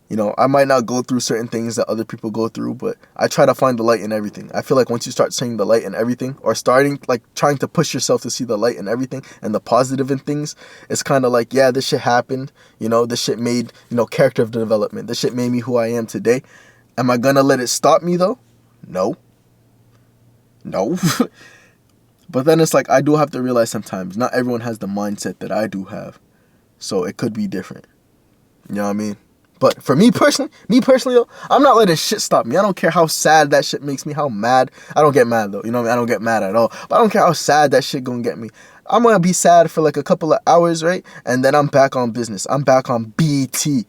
you know, I might not go through certain things that other people go through, but I try to find the light in everything. I feel like once you start seeing the light in everything, or starting, like, trying to push yourself to see the light in everything and the positive in things, it's kind of like, yeah, this shit happened. You know, this shit made, you know, character development. This shit made me who I am today. Am I gonna let it stop me, though? No. No. But then it's like, I do have to realize sometimes not everyone has the mindset that I do have. So it could be different. You know what I mean? But for me personally, though, I'm not letting shit stop me. I don't care how sad that shit makes me, how mad. I don't get mad, though. You know what I mean? I don't get mad at all. But I don't care how sad that shit gonna get me. I'm gonna be sad for like a couple of hours, right? And then I'm back on business. I'm back on BT.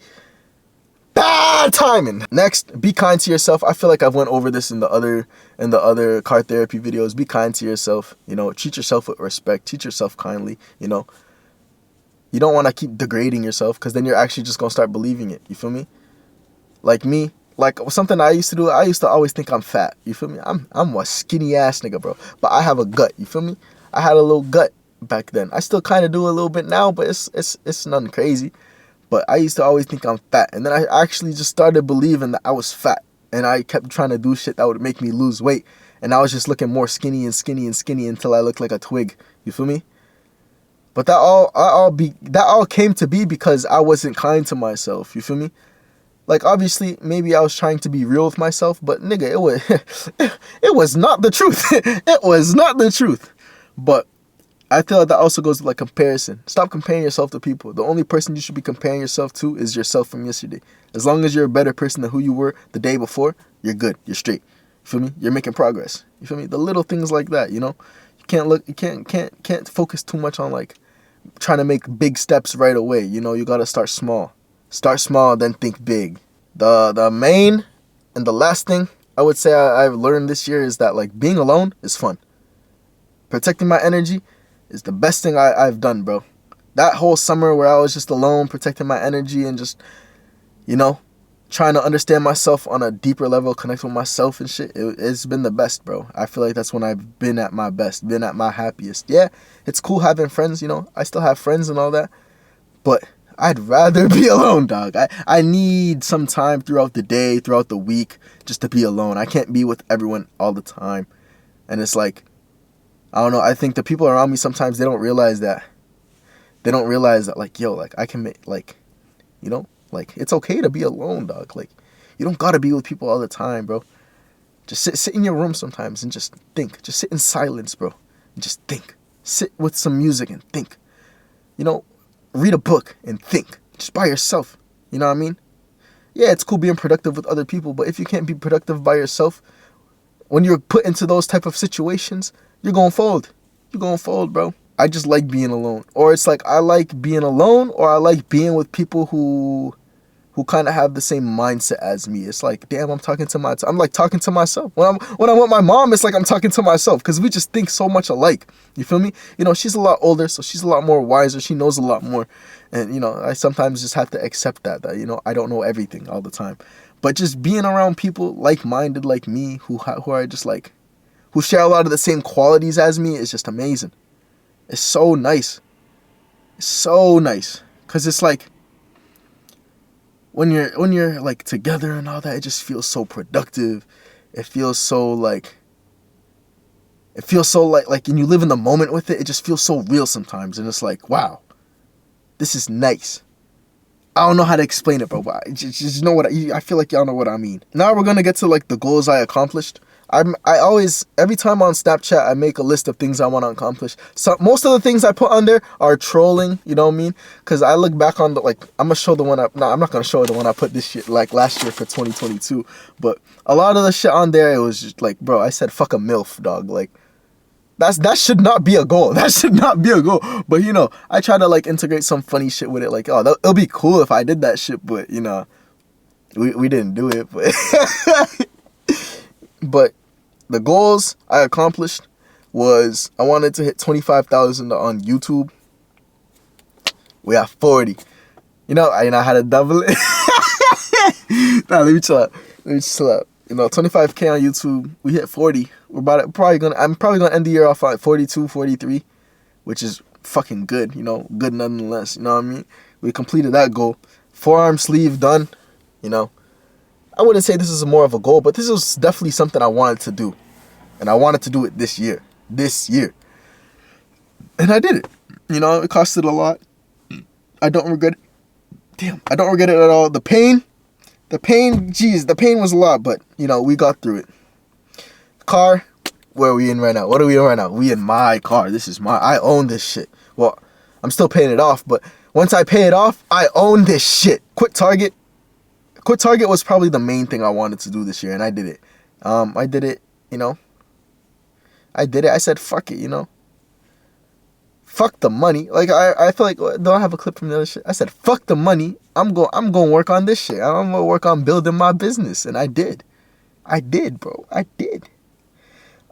Bad timing. Next, be kind to yourself. I feel like I've went over this in the other car therapy videos. Be kind to yourself. You know, treat yourself with respect. Treat yourself kindly. You know, you don't want to keep degrading yourself, because then you're actually just gonna start believing it. You feel me? Like me, like something I used to do. I used to always think I'm fat. You feel me? I'm a skinny ass nigga, bro. But I have a gut. You feel me? I had a little gut back then. I still kind of do a little bit now, but it's nothing crazy. But I used to always think I'm fat. And then I actually just started believing that I was fat. And I kept trying to do shit that would make me lose weight. And I was just looking more skinny and skinny and skinny until I looked like a twig. You feel me? But that all came to be because I wasn't kind to myself. You feel me? Like, obviously, maybe I was trying to be real with myself. But, nigga, it was not the truth. It was not the truth. But I feel like that also goes with like comparison. Stop comparing yourself to people. The only person you should be comparing yourself to is yourself from yesterday. As long as you're a better person than who you were the day before, you're good. You're straight. You feel me? You're making progress. You feel me? The little things like that, you know? You can't focus too much on like trying to make big steps right away. You know, you gotta start small. Start small, then think big. The main and the last thing I would say I've learned this year is that like being alone is fun. Protecting my energy is the best thing I've done, bro. That whole summer where I was just alone, protecting my energy and just, you know, trying to understand myself on a deeper level, connect with myself and shit, it's been the best, bro. I feel like that's when I've been at my best, been at my happiest. Yeah, it's cool having friends, you know. I still have friends and all that. But I'd rather be alone, dog. I need some time throughout the day, throughout the week, just to be alone. I can't be with everyone all the time. And it's like, I don't know, I think the people around me sometimes, they don't realize that. They don't realize that, like, yo, like, I can make, like, you know, like, it's okay to be alone, dog. Like, you don't gotta be with people all the time, bro. Just sit in your room sometimes and just think. Just sit in silence, bro. And just think. Sit with some music and think. You know, read a book and think. Just by yourself. You know what I mean? Yeah, it's cool being productive with other people, but if you can't be productive by yourself, when you're put into those type of situations, you're gonna fold. You're gonna fold, bro. I just like being alone. Or it's like I like being alone, or I like being with people who kind of have the same mindset as me. It's like, damn, I'm like talking to myself. When I'm with my mom, it's like I'm talking to myself, because we just think so much alike. You feel me? You know, she's a lot older, so she's a lot more wiser. She knows a lot more. And, you know, I sometimes just have to accept that, you know, I don't know everything all the time. But just being around people like-minded like me, who are just like, who share a lot of the same qualities as me, is just amazing. It's so nice. It's so nice. Because it's like, when you're like together and all that, it just feels so productive. It feels so like, and you live in the moment with it, it just feels so real sometimes. And it's like, wow, this is nice. I don't know how to explain it, bro, but just know I feel like y'all know what I mean. Now we're gonna get to like the goals I accomplished. I always, every time on Snapchat, I make a list of things I want to accomplish. So most of the things I put on there are trolling, you know what I mean? Because I look back on I'm gonna show the one I'm not gonna show the one I put this shit like last year for 2022. But a lot of the shit on there, it was just like, bro, I said fuck a MILF, dog. Like, that should not be a goal. That should not be a goal. But, you know, I try to like integrate some funny shit with it. Like, oh, it'll be cool if I did that shit. But, you know, we didn't do it. But the goals I accomplished was I wanted to hit 25,000 on YouTube. We have 40. You know, I had to double it. Nah, let me chill out. You know, 25K on YouTube. We hit 40. I'm probably gonna end the year off at 42, 43, which is fucking good, you know, good nonetheless, you know what I mean? We completed that goal. Forearm sleeve done, you know. I wouldn't say this is more of a goal, but this was definitely something I wanted to do. And I wanted to do it this year. And I did it. You know, it costed a lot. I don't regret it. Damn, I don't regret it at all. The pain, geez, the pain was a lot, but, you know, we got through it. Car, where are we in right now? What are we in right now? We in my car. I own this shit. Well, I'm still paying it off, but once I pay it off, I own this shit. Quit Target was probably the main thing I wanted to do this year, and I did it. I did it, you know. I did it. I said, fuck it, you know. Fuck the money. Like, I feel like, don't I have a clip from the other shit? I said, fuck the money. I'm going to work on this shit. I'm going to work on building my business. And I did. I did, bro. I did.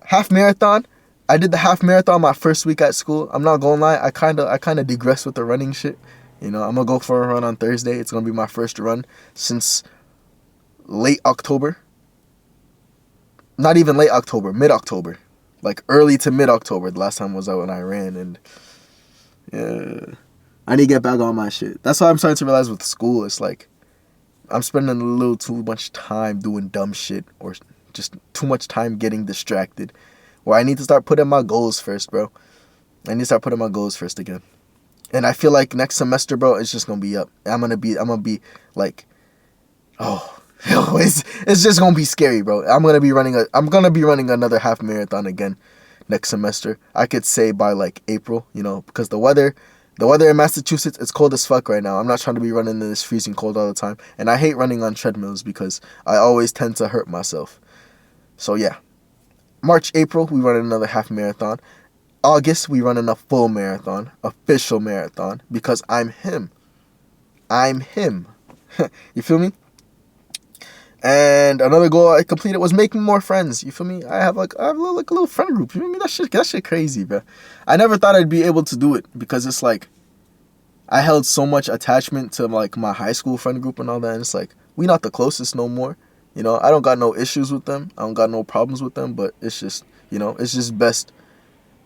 Half marathon. I did the half marathon my first week at school. I'm not going to lie. I kind of digressed with the running shit. You know, I'm going to go for a run on Thursday. It's going to be my first run since late October. Not even late October, mid-October. Like early to mid-October. The last time was out when I ran, and yeah, I need to get back on my shit. That's why I'm starting to realize with school, it's like I'm spending a little too much time doing dumb shit, or just too much time getting distracted. Where I need to start putting my goals first, bro. I need to start putting my goals first again. And I feel like next semester, bro, it's just gonna be up. I'm gonna be like, it's just gonna be scary, bro. I'm gonna be running another half marathon again next semester. I could say by like April, you know, because the weather in Massachusetts, it's cold as fuck right now. I'm not trying to be running in this freezing cold all the time, and I hate running on treadmills because I always tend to hurt myself. So yeah, March, April, we run another half marathon. August, we run a full marathon, official marathon, because I'm him. You feel me? And another goal I completed was making more friends. You feel me? I have a little friend group. You feel me? That shit crazy, bro. I never thought I'd be able to do it because it's like I held so much attachment to like my high school friend group and all that, and it's like we not the closest no more. You know, I don't got no issues with them. I don't got no problems with them, but it's just, you know, it's just best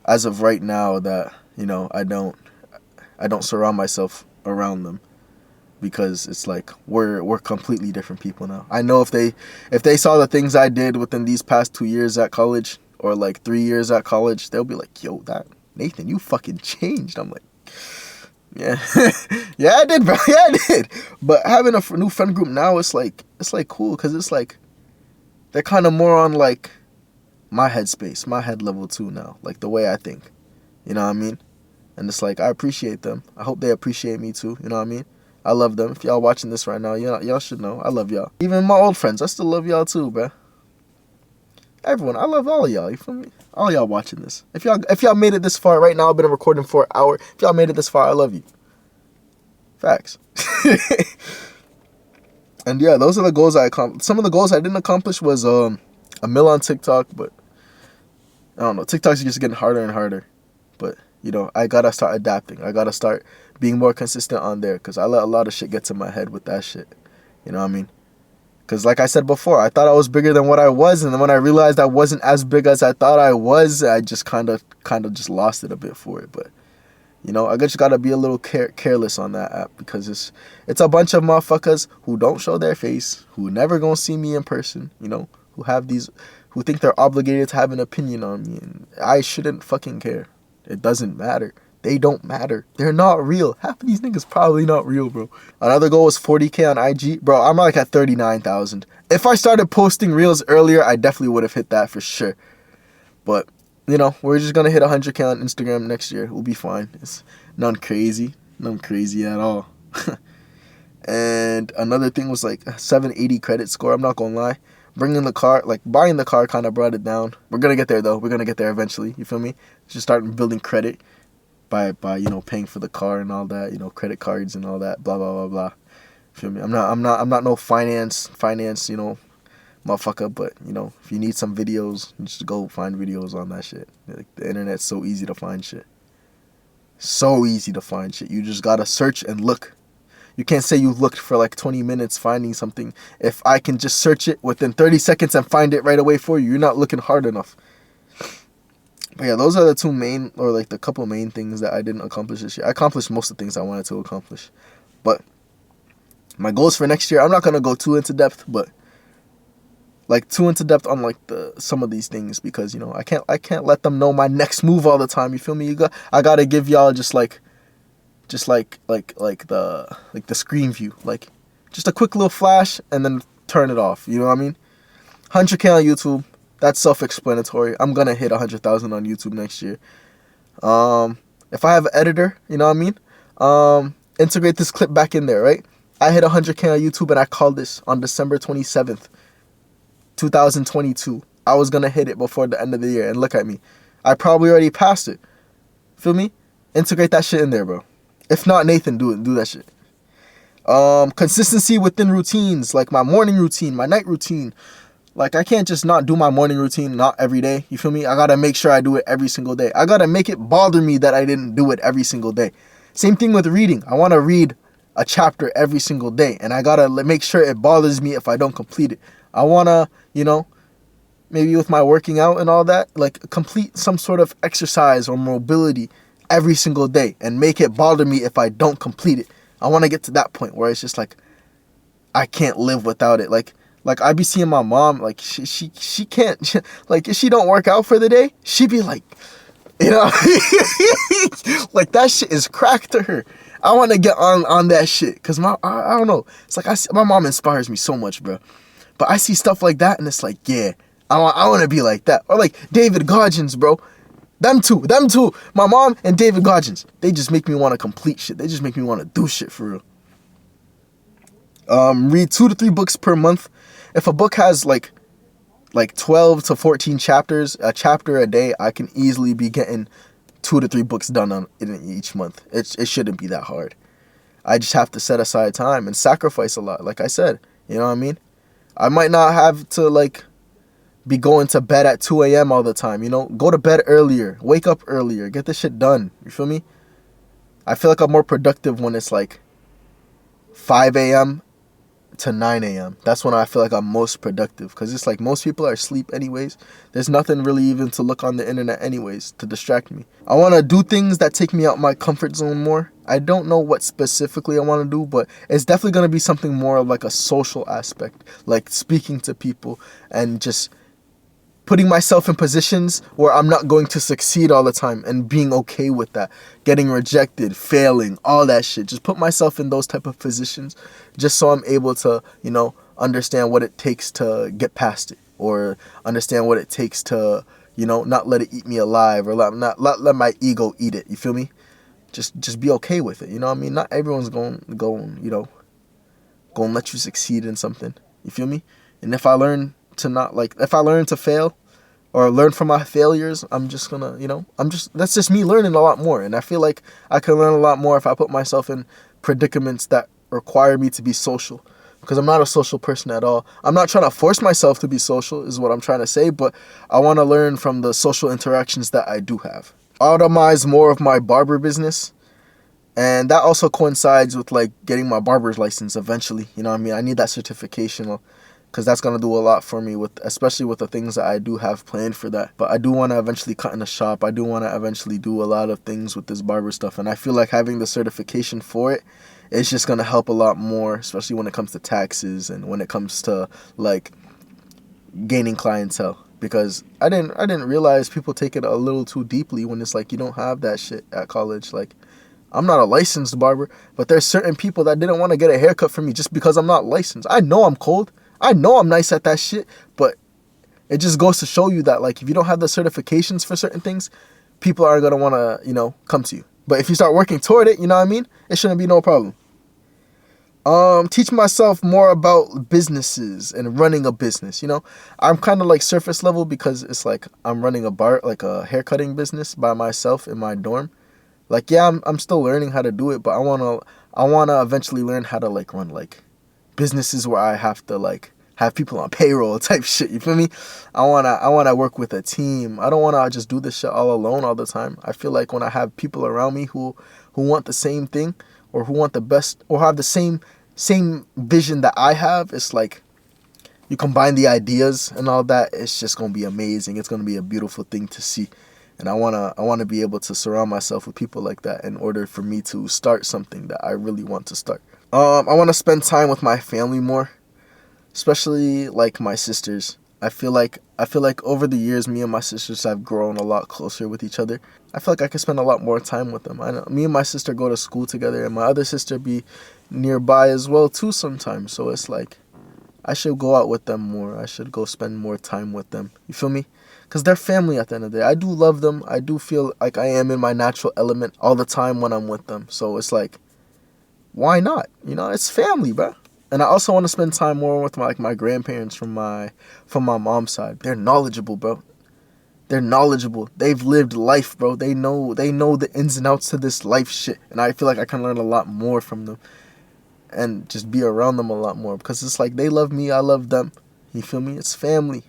as of right now that, you know, I don't surround myself around them. Because it's like we're completely different people now. I know if they saw the things I did within these past 2 years at college, or like 3 years at college, they'll be like, yo, that Nathan, you fucking changed. I'm like, yeah. Yeah, I did, bro. Yeah, I did. But having a new friend group now, it's like cool, because it's like they're kind of more on like my headspace, my head level too now, like the way I think. You know what I mean? And it's like I appreciate them. I hope they appreciate me too. You know what I mean? I love them. If y'all watching this right now, y'all should know. I love y'all. Even my old friends, I still love y'all too, bruh. Everyone, I love all of y'all. You feel me? All y'all watching this. If y'all made it this far right now, I've been recording for an hour. If y'all made it this far, I love you. Facts. And yeah, those are the goals I accomplished. Some of the goals I didn't accomplish was a mill on TikTok, but I don't know. TikTok's just getting harder and harder. But you know, I gotta start adapting. I gotta start being more consistent on there, because I let a lot of shit get to my head with that shit. You know what I mean? Because like I said before, I thought I was bigger than what I was, and then when I realized I wasn't as big as I thought I was, I just kind of just lost it a bit for it. But you know, I just gotta be a little careless on that app, because it's a bunch of motherfuckers who don't show their face, who never gonna see me in person, you know, who think they're obligated to have an opinion on me, and I shouldn't fucking care. It doesn't matter. They don't matter. They're not real. Half of these niggas probably not real, bro. Another goal was 40K on IG. Bro, I'm like at 39,000. If I started posting reels earlier, I definitely would have hit that for sure. But, you know, we're just going to hit 100K on Instagram next year. We'll be fine. It's none crazy. None crazy at all. And another thing was like a 780 credit score. I'm not going to lie. Buying the car kind of brought it down. We're going to get there, though. We're going to get there eventually. You feel me? Just start building credit. By you know, paying for the car and all that, you know, credit cards and all that, blah blah blah blah. Feel me? I'm not no finance, you know, motherfucker. But you know, if you need some videos, just go find videos on that shit. Like, the internet's so easy to find shit. So easy to find shit. You just gotta search and look. You can't say you looked for like 20 minutes finding something. If I can just search it within 30 seconds and find it right away for you, you're not looking hard enough. But yeah, those are the two main, or like the couple main things that I didn't accomplish this year. I accomplished most of the things I wanted to accomplish. But my goals for next year, I'm not gonna go too into depth, but like too into depth on like some of these things, because you know I can't let them know my next move all the time. You feel me? I gotta give y'all just like the screen view, like just a quick little flash and then turn it off. You know what I mean? 100K on YouTube. That's self-explanatory. I'm gonna hit 100,000 on YouTube next year. If I have an editor, you know what I mean? Integrate this clip back in there, right? I hit 100K on YouTube and I called this on December 27th, 2022. I was gonna hit it before the end of the year, and look at me. I probably already passed it. Feel me? Integrate that shit in there, bro. If not, Nathan, do that shit. Consistency within routines, like my morning routine, my night routine. Like, I can't just not do my morning routine, not every day. You feel me? I gotta make sure I do it every single day. I gotta make it bother me that I didn't do it every single day. Same thing with reading. I wanna read a chapter every single day, and I gotta make sure it bothers me if I don't complete it. I wanna, you know, maybe with my working out and all that, like complete some sort of exercise or mobility every single day and make it bother me if I don't complete it. I wanna get to that point where it's just like, I can't live without it. Like I be seeing my mom, like she can't, like if she don't work out for the day, she be like, you know, like that shit is crack to her. I want to get on that shit, cause I don't know. It's like my mom inspires me so much, bro. But I see stuff like that and it's like, yeah, I want to be like that. Or like David Goggins, bro. Them two. My mom and David Goggins. They just make me want to complete shit. They just make me want to do shit for real. Read 2 to 3 books per month. If a book has like 12 to 14 chapters, a chapter a day, I can easily be getting 2 to 3 books done in each month. It shouldn't be that hard. I just have to set aside time and sacrifice a lot, like I said. You know what I mean? I might not have to like be going to bed at 2 a.m. all the time, you know? Go to bed earlier, wake up earlier, get this shit done. You feel me? I feel like I'm more productive when it's like 5 a.m. to 9 a.m. That's when I feel like I'm most productive, because it's like most people are asleep anyways. There's nothing really even to look on the internet anyways to distract me. I want to do things that take me out my comfort zone more. I don't know what specifically I want to do, but it's definitely going to be something more of like a social aspect, like speaking to people and just putting myself in positions where I'm not going to succeed all the time and being okay with that. Getting rejected, failing, all that shit. Just put myself in those type of positions just so I'm able to, you know, understand what it takes to get past it, or understand what it takes to, you know, not let it eat me alive, or not let my ego eat it. You feel me? Just be okay with it. You know what I mean? Not everyone's going, you know, going to let you succeed in something. You feel me? And if I learn to fail or learn from my failures, I'm just gonna, you know, that's just me learning a lot more. And I feel like I can learn a lot more if I put myself in predicaments that require me to be social, because I'm not a social person at all. I'm not trying to force myself to be social, is what I'm trying to say, but I want to learn from the social interactions that I do have. Automate more of my barber business. And that also coincides with like getting my barber's license eventually. You know what I mean? I need that certification, because that's going to do a lot for me, especially with the things that I do have planned for that. But I do want to eventually cut in the shop. I do want to eventually do a lot of things with this barber stuff. And I feel like having the certification for it is just going to help a lot more, especially when it comes to taxes and when it comes to like gaining clientele. Because I didn't realize people take it a little too deeply when it's like you don't have that shit at college. Like, I'm not a licensed barber, but there's certain people that didn't want to get a haircut from me just because I'm not licensed. I know I'm cold. I know I'm nice at that shit, but it just goes to show you that, like, if you don't have the certifications for certain things, people aren't going to want to, you know, come to you. But if you start working toward it, you know what I mean? It shouldn't be no problem. Teach myself more about businesses and running a business, you know? I'm kind of like surface level, because it's like I'm running a haircutting business by myself in my dorm. Like, yeah, I'm still learning how to do it, but I want to eventually learn how to like run like businesses where I have to like have people on payroll type shit. You feel me? I wanna work with a team. I don't wanna just do this shit all alone all the time. I feel like when I have people around me who want the same thing, or who want the best, or have the same vision that I have, it's like you combine the ideas and all that. It's just gonna be amazing. It's gonna be a beautiful thing to see. And I wanna be able to surround myself with people like that in order for me to start something that I really want to start. I want to spend time with my family more, especially like my sisters. I feel like over the years, me and my sisters have grown a lot closer with each other. I feel like I could spend a lot more time with them. I know me and my sister go to school together, and my other sister be nearby as well too sometimes. So it's like I should go out with them more. I should go spend more time with them. You feel me? Because they're family at the end of the day. I do love them. I do feel like I am in my natural element all the time when I'm with them. So it's like, why not? You know, it's family, bro. And I also want to spend time more with my grandparents from my mom's side. They're knowledgeable, bro. They're knowledgeable. They've lived life, bro. They know the ins and outs to this life shit. And I feel like I can learn a lot more from them and just be around them a lot more, because it's like they love me, I love them. You feel me? It's family.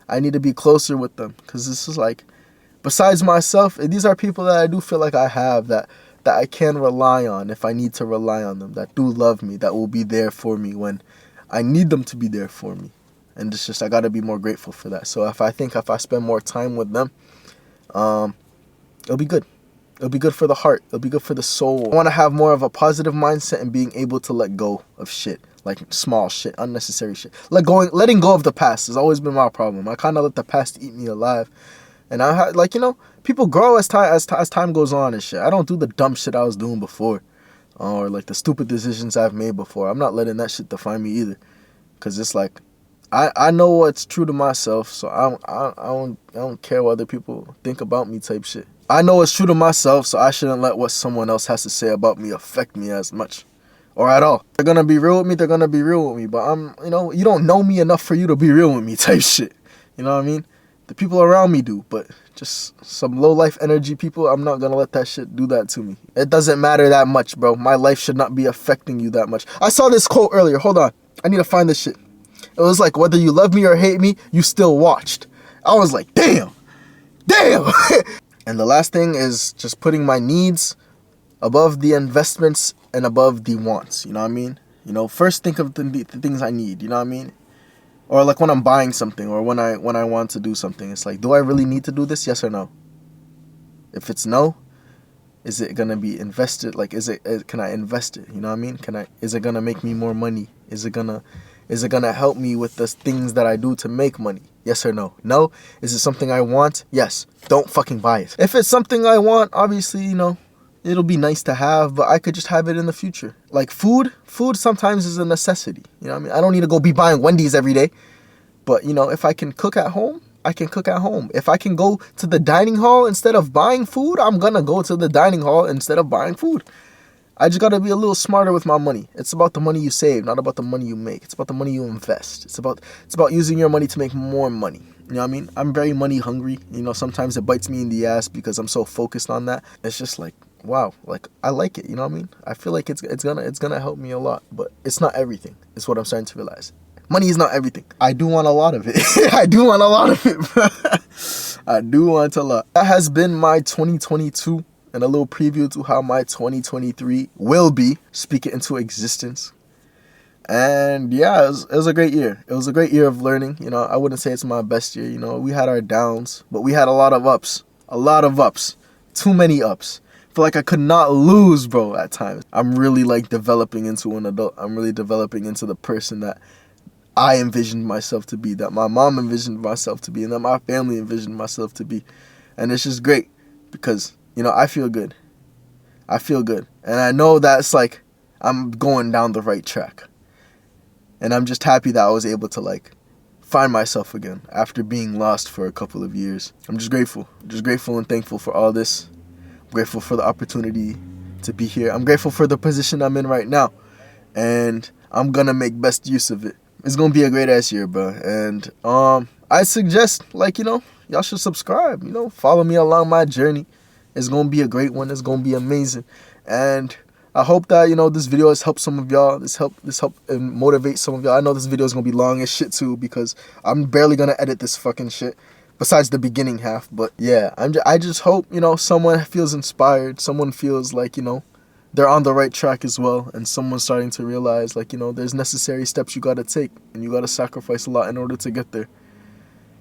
I need to be closer with them, because this is like, besides myself, these are people that I do feel like I have that I can rely on if I need to rely on them, that do love me, that will be there for me when I need them to be there for me. And it's just, I got to be more grateful for that. So if I spend more time with them, it'll be good. It'll be good for the heart. It'll be good for the soul. I want to have more of a positive mindset and being able to let go of shit, like small shit, unnecessary shit. Letting go of the past has always been my problem. I kind of let the past eat me alive. And people grow as time goes on and shit. I don't do the dumb shit I was doing before, or like the stupid decisions I've made before. I'm not letting that shit define me either, because it's like I know what's true to myself, so I don't care what other people think about me type shit. I know what's true to myself, so I shouldn't let what someone else has to say about me affect me as much or at all. They're gonna be real with me, they're gonna be real with me, but you don't know me enough for you to be real with me type shit. You know what I mean? The people around me do, but just some low life energy people, I'm not gonna let that shit do that to me. It doesn't matter that much, bro. My life should not be affecting you that much. I saw this quote earlier. Hold on. I need to find this shit. It was like, whether you love me or hate me, you still watched. I was like, damn. And the last thing is just putting my needs above the investments and above the wants. You know what I mean? You know, first think of the things I need. You know what I mean? Or like when I'm buying something, or when I want to do something, it's like, do I really need to do this? Yes or no? If it's no, is it gonna be invested? Like, can I invest it? You know what I mean? Is it gonna make me more money? Is it gonna help me with the things that I do to make money? Yes or no? No. Is it something I want? Yes. Don't fucking buy it. If it's something I want, obviously, you know, it'll be nice to have, but I could just have it in the future. Like food sometimes is a necessity. You know what I mean? I don't need to go be buying Wendy's every day. But, you know, if I can cook at home, I can cook at home. If I can go to the dining hall instead of buying food, I'm gonna go to the dining hall instead of buying food. I just gotta be a little smarter with my money. It's about the money you save, not about the money you make. It's about the money you invest. It's about using your money to make more money. You know what I mean? I'm very money hungry. You know, sometimes it bites me in the ass because I'm so focused on that. It's just like, wow, like I like it. You know what I mean? I feel like it's gonna help me a lot, but it's not everything. It's what I'm starting to realize. Money is not everything. I do want a lot of it. I do want a lot of it, bro. I do want a lot. That has been my 2022 and a little preview to how my 2023 will be. Speak it into existence. And yeah, it was a great year. It was a great year of learning. You know, I wouldn't say it's my best year. You know, we had our downs, but we had a lot of ups. A lot of ups. Too many ups. I feel like I could not lose, bro, at times. I'm really like developing into an adult. I'm really developing into the person that I envisioned myself to be, that my mom envisioned myself to be, and that my family envisioned myself to be. And it's just great because, you know, I feel good. I feel good. And I know that's like I'm going down the right track. And I'm just happy that I was able to like find myself again after being lost for a couple of years. I'm just grateful. Just grateful and thankful for all this. I'm grateful for the opportunity to be here. I'm grateful for the position I'm in right now. And I'm going to make best use of it. It's going to be a great ass year, bro. And I suggest, like, you know, y'all should subscribe, you know, follow me along my journey. It's going to be a great one. It's going to be amazing. And I hope that, you know, this video has helped some of y'all. This help and motivate some of y'all. I know this video is going to be long as shit too, because I'm barely going to edit this fucking shit besides the beginning half. But yeah, I just hope, you know, someone feels inspired. Someone feels like, you know, they're on the right track as well, and someone's starting to realize, like, you know, there's necessary steps you got to take, and you got to sacrifice a lot in order to get there.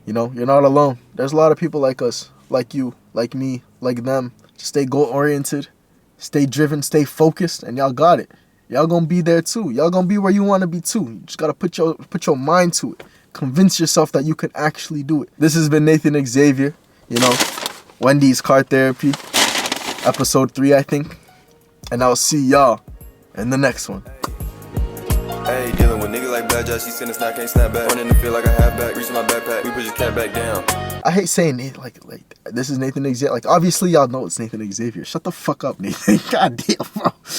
You know, you're not alone. There's a lot of people like us like you, like me, like them. Stay goal-oriented, stay driven, stay focused, and y'all got it. Y'all gonna be there too. Y'all gonna be where you wanna be too. You just gotta put your mind to it. Convince yourself that you can actually do it. This has been Nathan Xavier, you know, Wendy's Car Therapy, episode 3, I think. And I'll see y'all in the next one. Hey, dealing with niggas like Bad Jazz, she send a snack, can't snap back. Running the feel like a halfback, reaching my backpack, we push your cat back down. I hate saying Nathan, like this is Nathan Xavier. Like, obviously y'all know it's Nathan Xavier. Shut the fuck up, Nathan. God damn, bro.